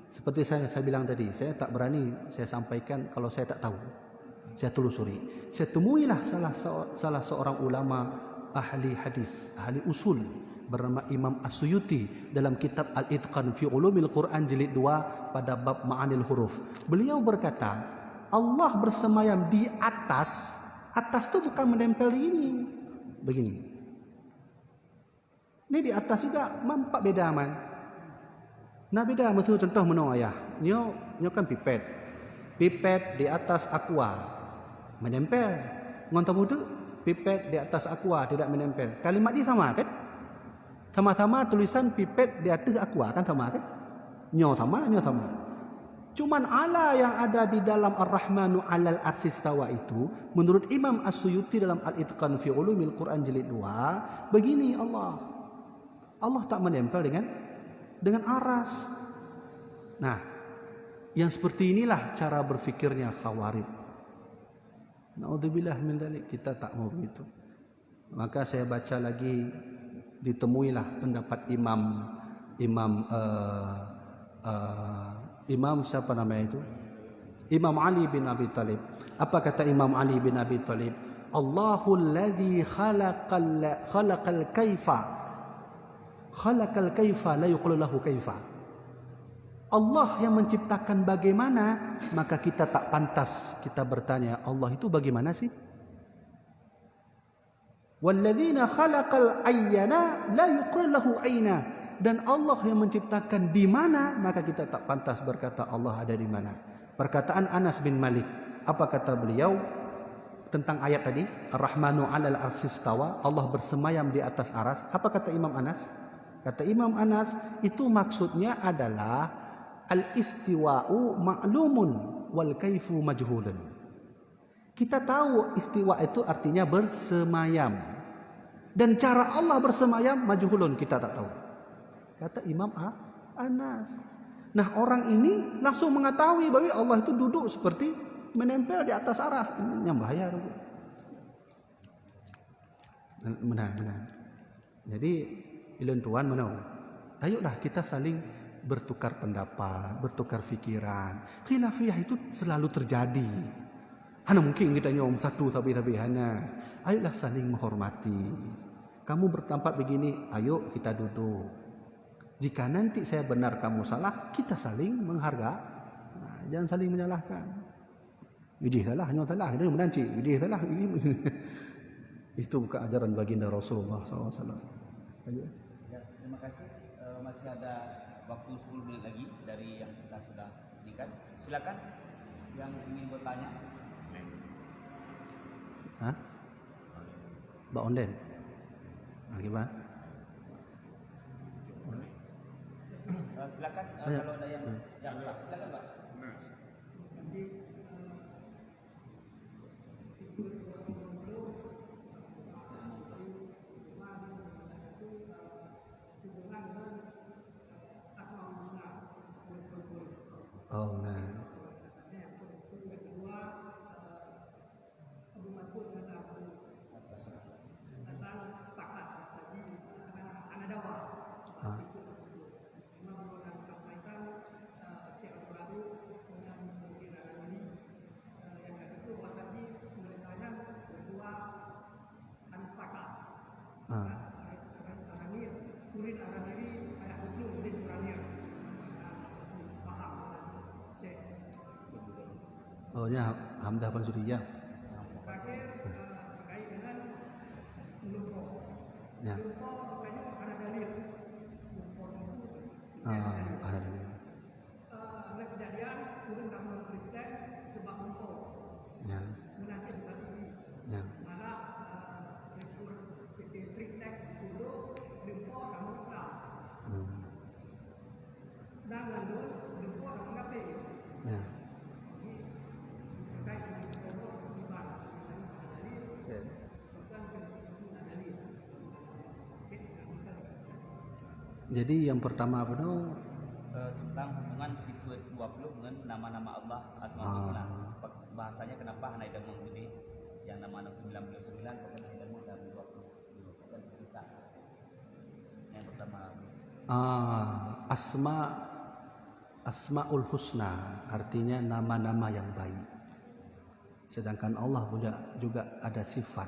Seperti saya bilang tadi, saya tak berani saya sampaikan kalau saya tak tahu. Saya telusuri. Saya temuilah salah seorang ulama ahli hadis, ahli usul bernama Imam As-Suyuti dalam kitab Al-Itqan fi Ulumil Quran jilid 2 pada bab Ma'anil Huruf. Beliau berkata, Allah bersemayam di atas. Atas tu bukan menempel di ini. Begini. Ini di atas juga mampak beda man. Nah beda maksud contoh menong ayah. Nyo kan pipet. Pipet di atas aqua menempel. Ngontok mutu pipet di atas aqua tidak menempel. Kalimat ini sama kan? Sama-sama tulisan pipet di atas aqua kan sama kan? Nyo sama. Cuman ala yang ada di dalam Ar-Rahmanu 'alal arsistawa itu menurut Imam As-Suyuti dalam Al-Itqan fi Ulumil Quran jilid 2 begini Allah tak menempel dengan aras. Nah, yang seperti inilah cara berfikirnya Khawarij. Naudzubillah min dzalik, kita tak mau begitu. Maka saya baca lagi, ditemuilah pendapat Imam siapa namanya itu? Imam Ali bin Abi Thalib. Apa kata Imam Ali bin Abi Thalib? Allahul ladzi khalaqal kaifa la yuqalu lahu kaifa. Allah yang menciptakan bagaimana, maka kita tak pantas kita bertanya, Allah itu bagaimana sih? Walladzina khalaqal ayyana la yuqalu lahu aina. Dan Allah yang menciptakan di mana, maka kita tak pantas berkata Allah ada di mana. Perkataan Anas bin Malik, apa kata beliau tentang ayat tadi? Ar-Rahmanu 'alal arsistawa, Allah bersemayam di atas aras. Apa kata Imam Anas? Kata Imam Anas, itu maksudnya adalah al-istiwa'u ma'lumun wal kaifu majhulun. Kita tahu istiwa itu artinya bersemayam. Dan cara Allah bersemayam majhulun, kita tak tahu. Kata Imam Anas. Nah orang ini langsung mengetahui bahwa Allah itu duduk seperti menempel di atas aras. Ini yang bahaya. Benar. Jadi ilun tuan menau. Ayolah kita saling bertukar pendapat, bertukar fikiran. Khilafiyah itu selalu terjadi. Hanya mungkin kita nyom satu tapi hanya. Ayolah saling menghormati. Kamu bertempat begini, ayo kita duduk. Jika nanti saya benar kamu salah, kita saling menghargai. Nah, jangan saling menyalahkan. Idih salah, nyo salah, ini menanci. Idih salah. Itu bukan ajaran baginda Rasulullah SAW. Ya, terima kasih. Masih ada waktu 10 menit lagi dari yang kita sudah berikan. Silakan yang ingin bertanya. Hah? Mbak Onden. Gimana? Silakan kalau ada yang silakan Pak. Oh, nah. Oh ya, Hamdah Pansuriyah. Ya. Ada dalil. Ya. Ya. Ya. Jadi yang pertama apa tu? Tentang hubungan sifat 20 dengan nama-nama Allah Asmaul Husna. Bahasanya kenapa hanya ada mengikuti yang nama 99 pokoknya ilmu dan 20 kan bisa. Yang pertama Asmaul Husna artinya nama-nama yang baik. Sedangkan Allah juga ada sifat.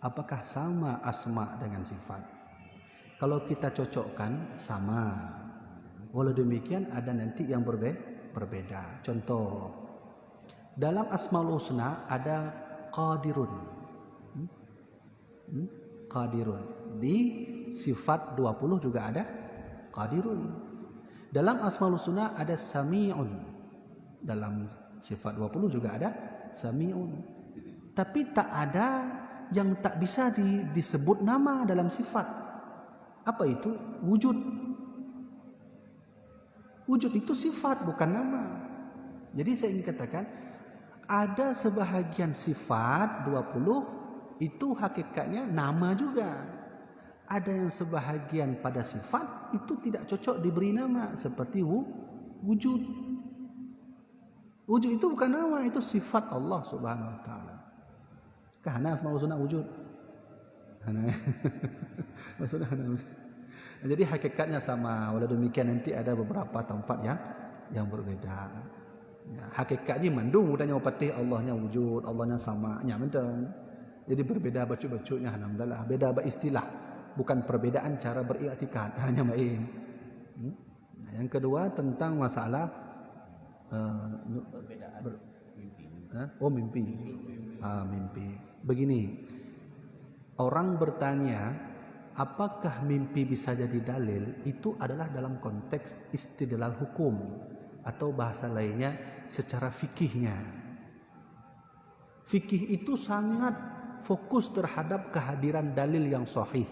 Apakah sama asma dengan sifat? Kalau kita cocokkan sama. Walau demikian ada nanti yang berbeda. Contoh, dalam Asmaul Husna ada Qadirun. Qadirun. Di sifat 20 juga ada Qadirun. Dalam Asmaul Husna ada Sami'un. Dalam sifat 20 juga ada Sami'un. Tapi tak ada yang tak bisa disebut nama dalam sifat. Apa itu? Wujud. Wujud itu sifat bukan nama. Jadi saya ingin katakan ada sebahagian sifat 20 itu hakikatnya nama juga. Ada yang sebahagian pada sifat itu tidak cocok diberi nama seperti wujud. Wujud itu bukan nama, itu sifat Allah Subhanahu wa taala. Karena asmaul husna wujud. Maksudnya jadi hakikatnya sama. Walau demikian nanti ada beberapa tempat yang berbeda. Ya, hakikatnya mandung udahnya patih Allahnya wujud, Allahnya sama, nya mentang. Jadi berbeda bacuk-bacuknya alhamdulillah, beda istilah, bukan perbedaan cara beriktikad, hanya main. Nah, yang kedua tentang masalah perbedaan mimpi. Mimpi. Mimpi. Begini. Orang bertanya, apakah mimpi bisa jadi dalil? Itu adalah dalam konteks istidlal hukum atau bahasa lainnya secara fikihnya. Fikih itu sangat fokus terhadap kehadiran dalil yang sahih.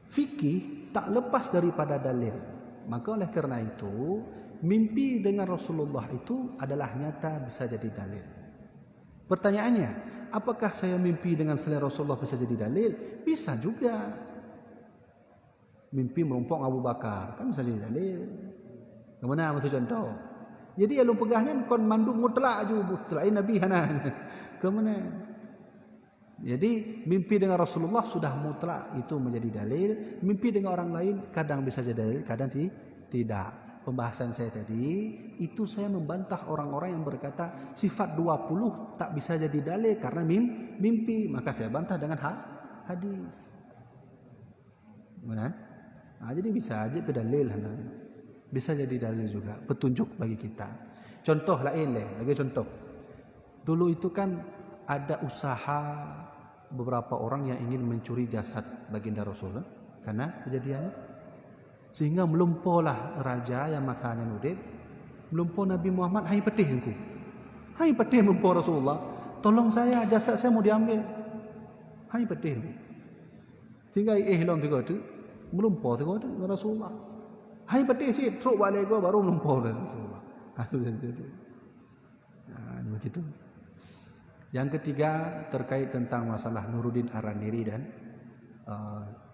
Fikih tak lepas daripada dalil. Maka oleh kerana itu, mimpi dengan Rasulullah itu adalah nyata bisa jadi dalil. Pertanyaannya, apakah saya mimpi dengan selain Rasulullah bisa jadi dalil? Bisa juga. Mimpi melompong Abu Bakar kan bisa jadi dalil. Kemana itu contoh? Jadi alun pegahnya kon mandung mutlak aju selain Nabi hanan. Kemana? Jadi mimpi dengan Rasulullah sudah mutlak itu menjadi dalil. Mimpi dengan orang lain kadang bisa jadi dalil, kadang tidak. Pembahasan saya tadi itu saya membantah orang-orang yang berkata sifat 20 tak bisa jadi dalil karena mimpi. Maka saya bantah dengan hadis. Benar? Jadi bisa aja ke dalil. Bisa jadi dalil juga, petunjuk bagi kita. Contoh lain lagi contoh. Dulu itu kan ada usaha beberapa orang yang ingin mencuri jasad baginda Rasulullah karena kejadiannya. Sehingga melumpuhlah raja yang makanya nudib, melumpuh Nabi Muhammad, hai petih aku. Hai petih melumpuh Rasulullah. Tolong saya, jasad saya mau diambil. Hai petih. Sehingga hilang tiga itu, melumpuh tiga itu Rasulullah. Hai petih sih, truk balik gua baru melumpuh Rasulullah. Begitu. Yang ketiga terkait tentang masalah Nuruddin Araniri dan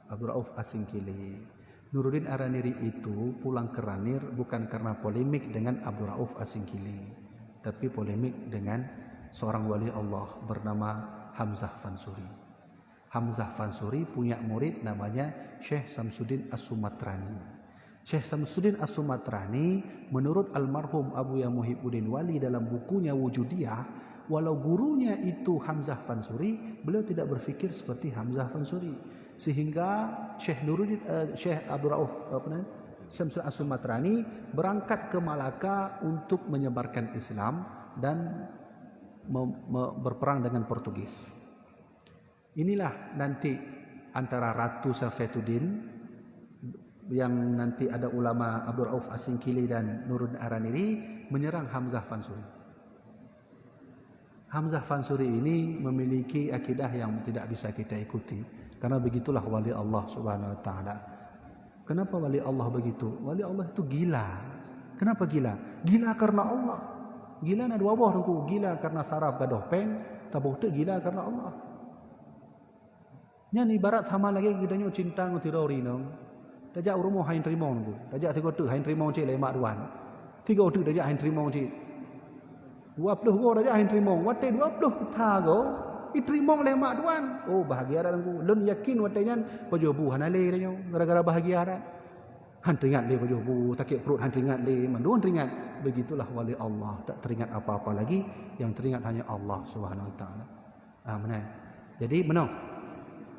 Abdul Rauf Asingkili. Nuruddin Araniri itu pulang ke Ranir bukan karena polemik dengan Abdul Rauf Asingkili, tapi polemik dengan seorang wali Allah bernama Hamzah Fansuri. Hamzah Fansuri punya murid namanya Syekh Samsuddin As-Sumatrani. Syekh Samsuddin As-Sumatrani menurut almarhum Abu Ya Muhibbuddin Wali dalam bukunya Wujudiyah, walau gurunya itu Hamzah Fansuri, beliau tidak berfikir seperti Hamzah Fansuri. Sehingga Syekh Abdul Rauf Syamsul As-Sumatrani berangkat ke Malaka untuk menyebarkan Islam dan berperang dengan Portugis. Inilah nanti antara Ratu Safetuddin yang nanti ada ulama Abdul Rauf Asingkili dan Nuruddin Araniri menyerang Hamzah Fansuri. Hamzah Fansuri ini memiliki akidah yang tidak bisa kita ikuti. Karena begitulah wali Allah Subhanahu wa taala. Kenapa wali Allah begitu? Wali Allah itu gila. Kenapa gila? Gila karena Allah. Gila na dua buah dengku. Gila karena saraf gadoh peng, tabuk tu gila karena Allah. Nya ni ibarat sama lagi gidanya cinta ngutirori nang. Dajak rumah hain terima nunggu. Dajak tiga tu hain terima cik lemak duan. Tiga tu dajak hain terima cik. 20 go dah ahin terima. Wate 20 ta go. Diterima oleh mak tuan. Oh bahagia dah aku. Lun yakin watenya pajobu hanale dah gara-gara bahagia dah. Han teringat le pajobu, sakit perut han teringat le, manduan teringat. Begitulah wali Allah, tak teringat apa-apa lagi, yang teringat hanya Allah Subhanahu wa taala. Benar. Jadi benar.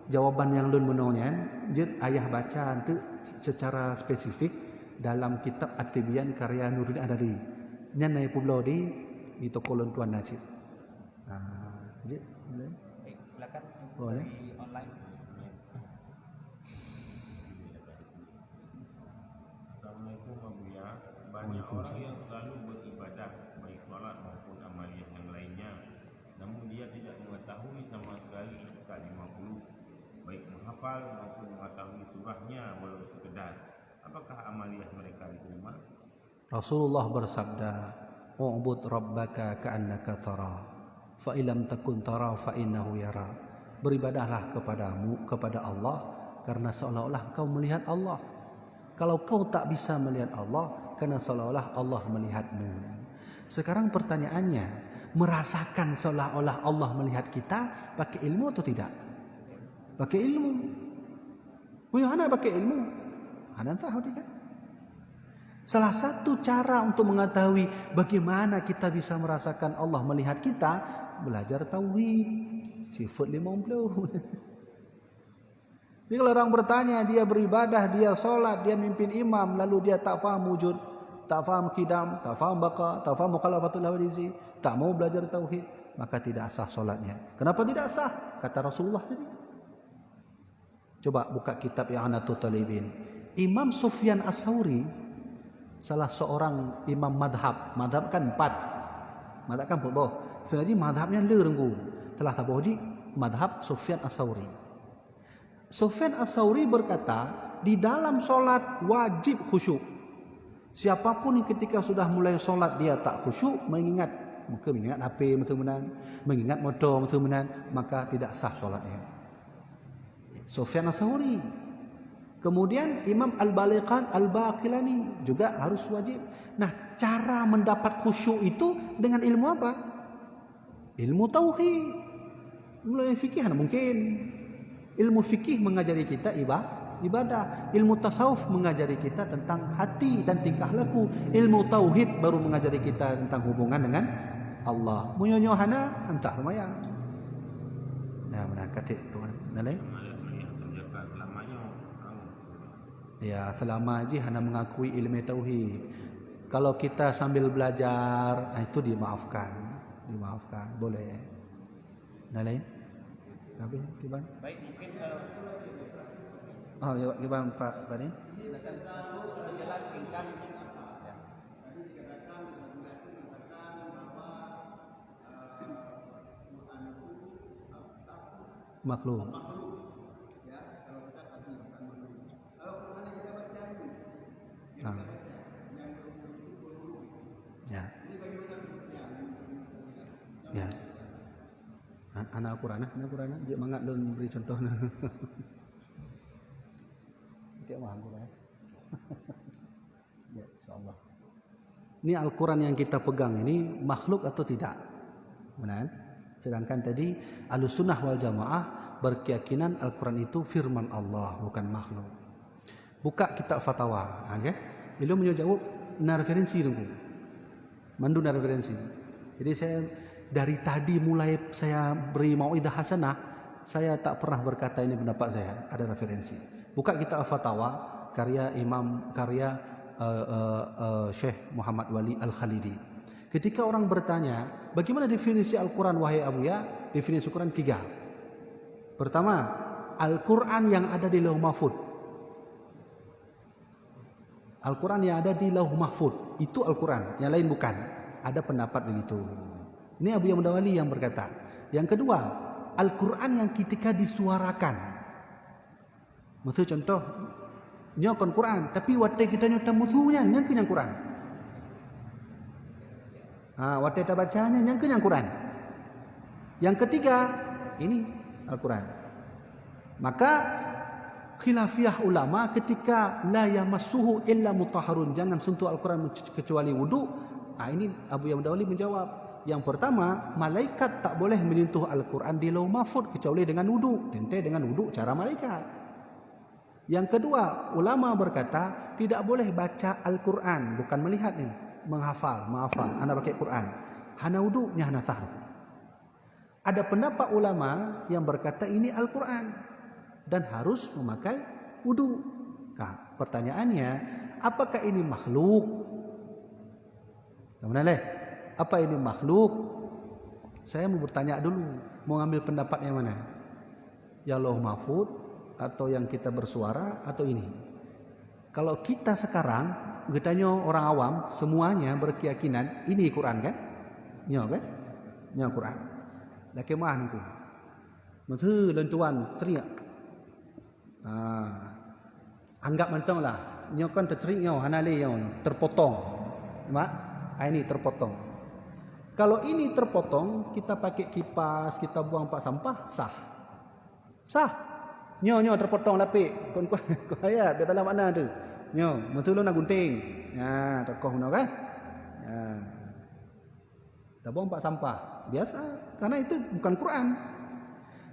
Jawapan yang lun benarnya, jid ayah baca tu secara spesifik dalam kitab At-Tibyan karya Nuruddin Adari. Nyan nai pula di toko lun tuan Najib. Jid boleh? Silakan Boleh. di online. Assalamualaikum Abuya. Banyak orang yang selalu beribadah baik solat maupun amaliyah yang lainnya, namun dia tidak mengetahui sama sekali itikat 50, baik menghafal maupun mengetahui surahnya walau sekedar. Apakah amaliyah mereka diterima? Rasulullah bersabda, "U'bud rabbaka ka'annaka tara, fa illam takun tara fa innahu yara." Beribadahlah kepada Allah karena seolah-olah kau melihat Allah. Kalau kau tak bisa melihat Allah, karena seolah-olah Allah melihatmu. Sekarang pertanyaannya, merasakan seolah-olah Allah melihat kita pakai ilmu atau tidak? Pakai ilmu. Punya anak pakai ilmu. Anak tahu tidak? Salah satu cara untuk mengetahui bagaimana kita bisa merasakan Allah melihat kita, belajar tauhid. Sifat 50. Jadi kalau orang bertanya, dia beribadah, dia solat, dia mimpin imam, lalu dia tak faham wujud, tak faham kidam, tak faham baqa, tak faham mukhalafatul hawadisi, tak mau belajar tauhid, maka tidak sah solatnya. Kenapa tidak sah? Kata Rasulullah tadi. Coba buka kitab I'anatul Talibin. Imam Sufyan As-Sauri, salah seorang imam madhab. Madhab kan 4. Madhab kan apa? Sebenarnya madhabnya lerenggu. Telah tahu di madhab Sufyan As-Sauri. Sufyan As-Sauri berkata, di dalam solat wajib khusyuk. Siapapun yang ketika sudah mulai solat dia tak khusyuk, mengingat HP betul-betul, mengingat motor betul-betul, maka tidak sah solatnya. Sufyan As-Sauri. Kemudian Imam Al-Baqilani juga harus wajib. Nah, cara mendapat khusyuk itu dengan ilmu apa? Ilmu tauhid. Mulai fikih mungkin. Ilmu fikih mengajari kita ibadah. Ilmu tasawuf mengajari kita tentang hati dan tingkah laku. Ilmu tauhid baru mengajari kita tentang hubungan dengan Allah. Munyonyohana entah lumayan. Nah, benar kata nalai. Ya, selama aja hanya mengakui ilmu tauhid. Kalau kita sambil belajar, itu dimaafkan, boleh. Nalai. Habis, Kiban? Baik, mungkin Kiban Pak Banin. jelas ringkas. Makhluk. Ya. Anak Al-Quran, dia mangat don beri contoh. Dia mahal Quran. Ya, insyaallah. Ini Al-Quran yang kita pegang ini makhluk atau tidak? Benar? Sedangkan tadi Ahlussunnah wal Jamaah berkeyakinan Al-Quran itu firman Allah, bukan makhluk. Buka kitab fatwa, kan? Beliau menjawab referensi dulu. Mandu referensi. Jadi saya dari tadi mulai saya beri mauidhah hasanah, saya tak pernah berkata ini pendapat saya, ada referensi. Buka kitab fatwa karya Syekh Muhammad Wali Al-Khalidi. Ketika orang bertanya, bagaimana definisi Al-Quran wahai Abuya? Definisi Al-Quran 3. Pertama, Al-Quran yang ada di Lauh Mahfuz. Al-Quran yang ada di Lauh Mahfuz itu Al-Quran, yang lain bukan. Ada pendapat begitu. Ini Abu Ya'la Mudawali yang berkata. Yang kedua, Al-Quran yang ketika disuarakan. Maksud contoh, nyokon Quran, tapi waktu kita nyota musuhnya, yang kenyang Quran. Waktu kita bacanya, yang kenyang Quran. Yang ketiga, ini Al-Quran. Maka khilafiyah ulama ketika la yamassuhu illa mutahharun, jangan sentuh Al-Quran kecuali wudu. Ini Abu Ya'la Mudawali menjawab, Yang pertama, malaikat tak boleh menyentuh Al-Quran di Lauh Mahfuz kecuali dengan wudu. Tentu dengan wudu cara malaikat. Yang kedua, ulama berkata tidak boleh baca Al-Quran, bukan melihat ni, menghafal. Anda pakai Quran. Hana wudu, nya hana sah. Ada pendapat ulama yang berkata ini Al-Quran dan harus memakai wudu. Nah, pertanyaannya, apakah ini makhluk? Yang mana leh? Apa ini makhluk? Saya mau bertanya dulu, mau ambil pendapat yang mana? Yang Lauh Mahfuz atau yang kita bersuara atau ini? Kalau kita sekarang, getanya orang awam semuanya berkeyakinan ini Quran kan? Nyo kan? Nyo Quran. Laki mah nunggu. Menteu lentuan teriak. Anggap mentong lah. Nyo kan tercerik nyo, hanale nyo terpotong. Mak, ini terpotong. Kalau ini terpotong, kita pakai kipas, kita buang pak sampah, sah. Sah. Nyo terpotong lapik. Kon ayat, dia tak tahu makna tu. Nyo, menteu lo nak gunting. Ya, tokoh no kan? Ya. Kita buang pak sampah. Biasa, karena itu bukan Quran.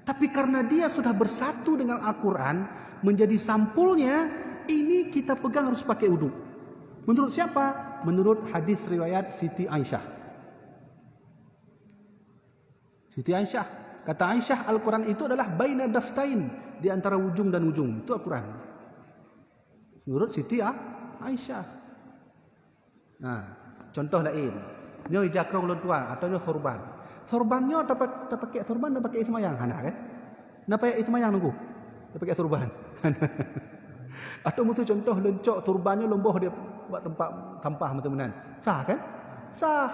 Tapi karena dia sudah bersatu dengan Al-Quran, menjadi sampulnya, ini kita pegang harus pakai wudu. Menurut siapa? Menurut hadis riwayat Siti Aisyah. Siti Aisyah, kata Aisyah, Al-Quran itu adalah baina daftain, di antara ujung dan ujung. Itu Al-Quran. Menurut Siti Aisyah. Nah, contoh lain. Nyo ijakro ulun tuan atau nyo sorban. Sorbannya tak pakai sorban, tak pakai ismayang, hana kan? Nak pakai ismayang nunggu. Tak pakai sorban. Atau mutu contoh lencok sorbannya lomboh dia buat tempat tampah macam-macam. Sah kan? Sah.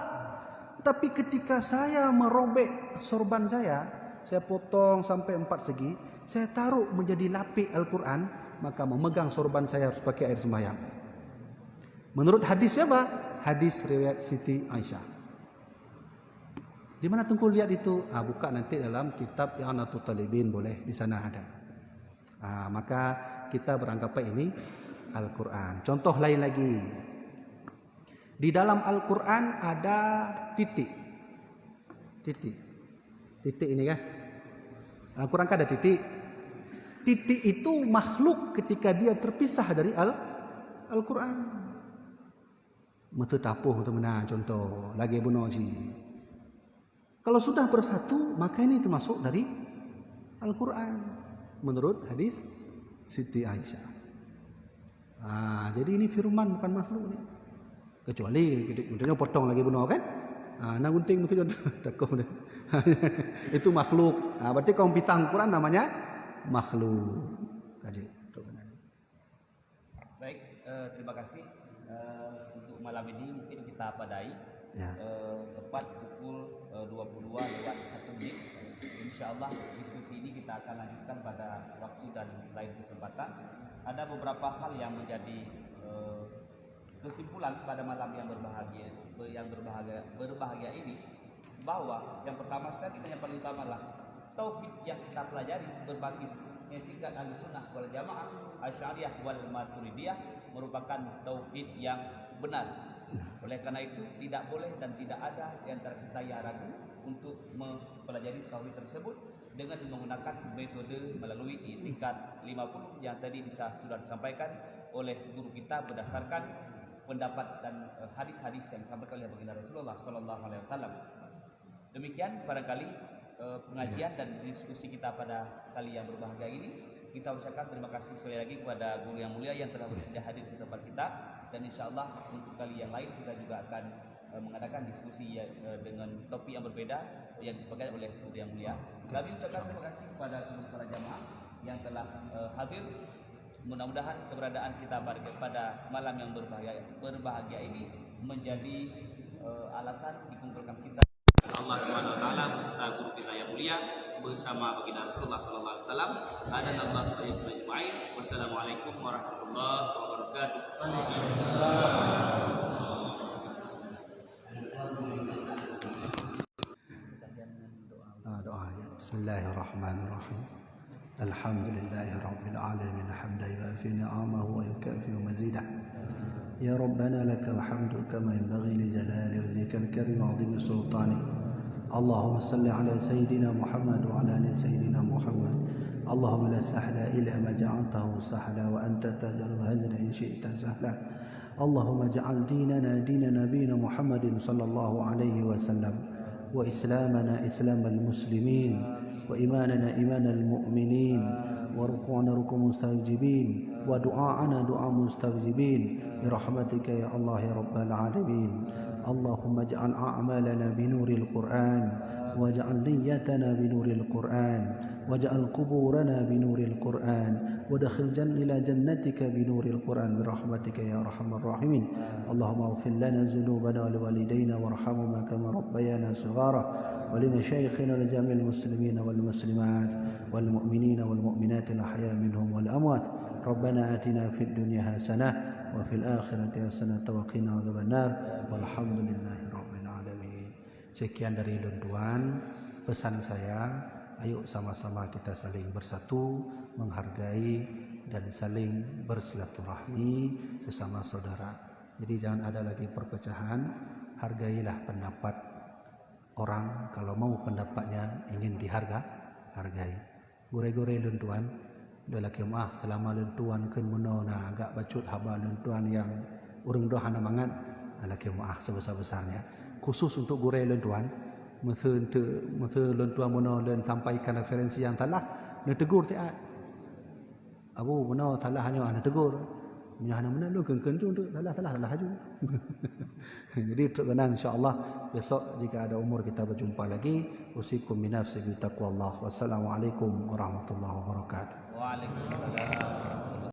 Tapi ketika saya merobek sorban saya potong sampai 4 segi, saya taruh menjadi lapik Al-Quran, maka memegang sorban saya harus pakai air sembahyang. Menurut hadis siapa? Hadis riwayat Siti Aisyah. Di mana Tengku lihat itu? Buka nanti dalam kitab I'anatul Talibin, boleh di sana ada. Maka kita beranggapan ini Al-Quran. Contoh lain lagi. Di dalam Al-Quran ada titik. Titik ini kan? Al-Quran kan ada titik. Titik itu makhluk ketika dia terpisah dari Al-Quran. Mata tapuh teman-teman, contoh. Lagi bunuh si. Kalau sudah bersatu, maka ini termasuk dari Al-Quran. Menurut hadis Siti Aisyah. Jadi ini firman bukan makhluk ni. Kecuali kita potong lagi bunuh kan? Nak gunting mesti takut dah. Itu makhluk. Berarti kaum pisang Quran namanya makhluk. Kaji. Baik, terima kasih. Untuk malam ini mungkin kita padai. Ya. Tepat pukul 22:01. Insyaallah diskusi ini kita akan lanjutkan pada waktu dan lain kesempatan. Ada beberapa hal yang menjadi kesimpulan pada malam yang berbahagia ini, bahwa yang pertama sekali dan yang paling utama adalah tauhid yang kita pelajari berbasis etikat Ahlussunnah wal Jamaah, Asy'ariyah wal Maturidiyah merupakan tauhid yang benar. Oleh karena itu tidak boleh dan tidak ada di antara kita yang ragu untuk mempelajari tauhid tersebut dengan menggunakan metode melalui itikat 50 yang tadi sudah disampaikan oleh guru kita berdasarkan pendapat dan hadis-hadis yang disampaikan oleh baginda Rasulullah sallallahu alaihi wasallam. Demikian barangkali pengajian dan diskusi kita pada kali yang berbahagia ini. Kita ucapkan terima kasih sekali lagi kepada guru yang mulia yang telah bersedia hadir di tempat kita, dan insyaallah untuk kali yang lain kita juga akan mengadakan diskusi dengan topik yang berbeda yang disepakati oleh guru yang mulia. Kami ucapkan terima kasih kepada seluruh para jamaah yang telah hadir. Mudah-mudahan keberadaan kita pada malam yang berbahagia ini menjadi alasan dikumpulkan kita Allah Subhanahu wa taala beserta guru kita yang mulia bersama baginda Rasulullah sallallahu alaihi wasallam. Adanallahu wa iyyakum ajma'in. Wassalamualaikum warahmatullahi wabarakatuh. Doa ya. Bismillahirrahmanirrahim. Alhamdulillahi rabbil alamin hamdan yuafi ni'amahu wa yukafi mazidah. Ya Rabbana lakal hamdu kama yanbaghi li jalali wajhika الكريم وعظيم سلطانك. اللهم صل على سيدنا محمد وعلى آل سيدنا محمد. اللهم لا سهل إلا ما جعلته سهلا وأنت تجعل الهزل إن شئت سهلا. اللهم اجعل ديننا دين نبينا محمد صلى الله عليه وسلم، وإسلامنا إسلام المسلمين، وإيماننا إيمان المؤمنين، وركوعنا ركوع مستوجبين، ودعاءنا دعاء مستوجبين برحمتك يا الله يا رب العالمين. اللهم اجعل أعمالنا بنور القرآن، واجعل نيتنا بنور القرآن، واجعل قبورنا بنور القرآن، ودخل إلى جنتك بنور القرآن برحمتك يا أرحم الراحمين. اللهم اغفر لنا ذنوبنا ولوالدينا وارحمهما كما ربيانا صغارا، ولمشايخنا ولجميع المسلمين والمسلمات والمؤمنين والمؤمنات الأحياء منهم والأموات. ربنا آتنا في الدنيا حسنة وفي الآخرة حسنة وقنا عذاب النار والحمد لله رب العالمين. Sekian dari Lunduan, pesan saya, ayo sama-sama kita saling bersatu, menghargai dan saling bersilaturahmi sesama saudara. Jadi jangan ada lagi perpecahan, hargailah pendapat orang. Kalau mau pendapatnya ingin hargai. Gure-gure Lunduan, lelaki selama Lunduan kan menona agak bacut haba Lunduan yang urang doa hana mangan, lelaki sebesar-besarnya. Khusus untuk gure Lunduan, masa Lunduan mena dan sampaikan referensi yang salah, nak tegur tiat. Abu mena salah hanya nak tegur. Punya hana mana lu kengkeng tu salah haju. Jadi terkenang insya-Allah besok jika ada umur kita berjumpa lagi. Usikum binafsi bi taqwallah. Wassalamualaikum warahmatullahi wabarakatuh. Waalaikumsalam.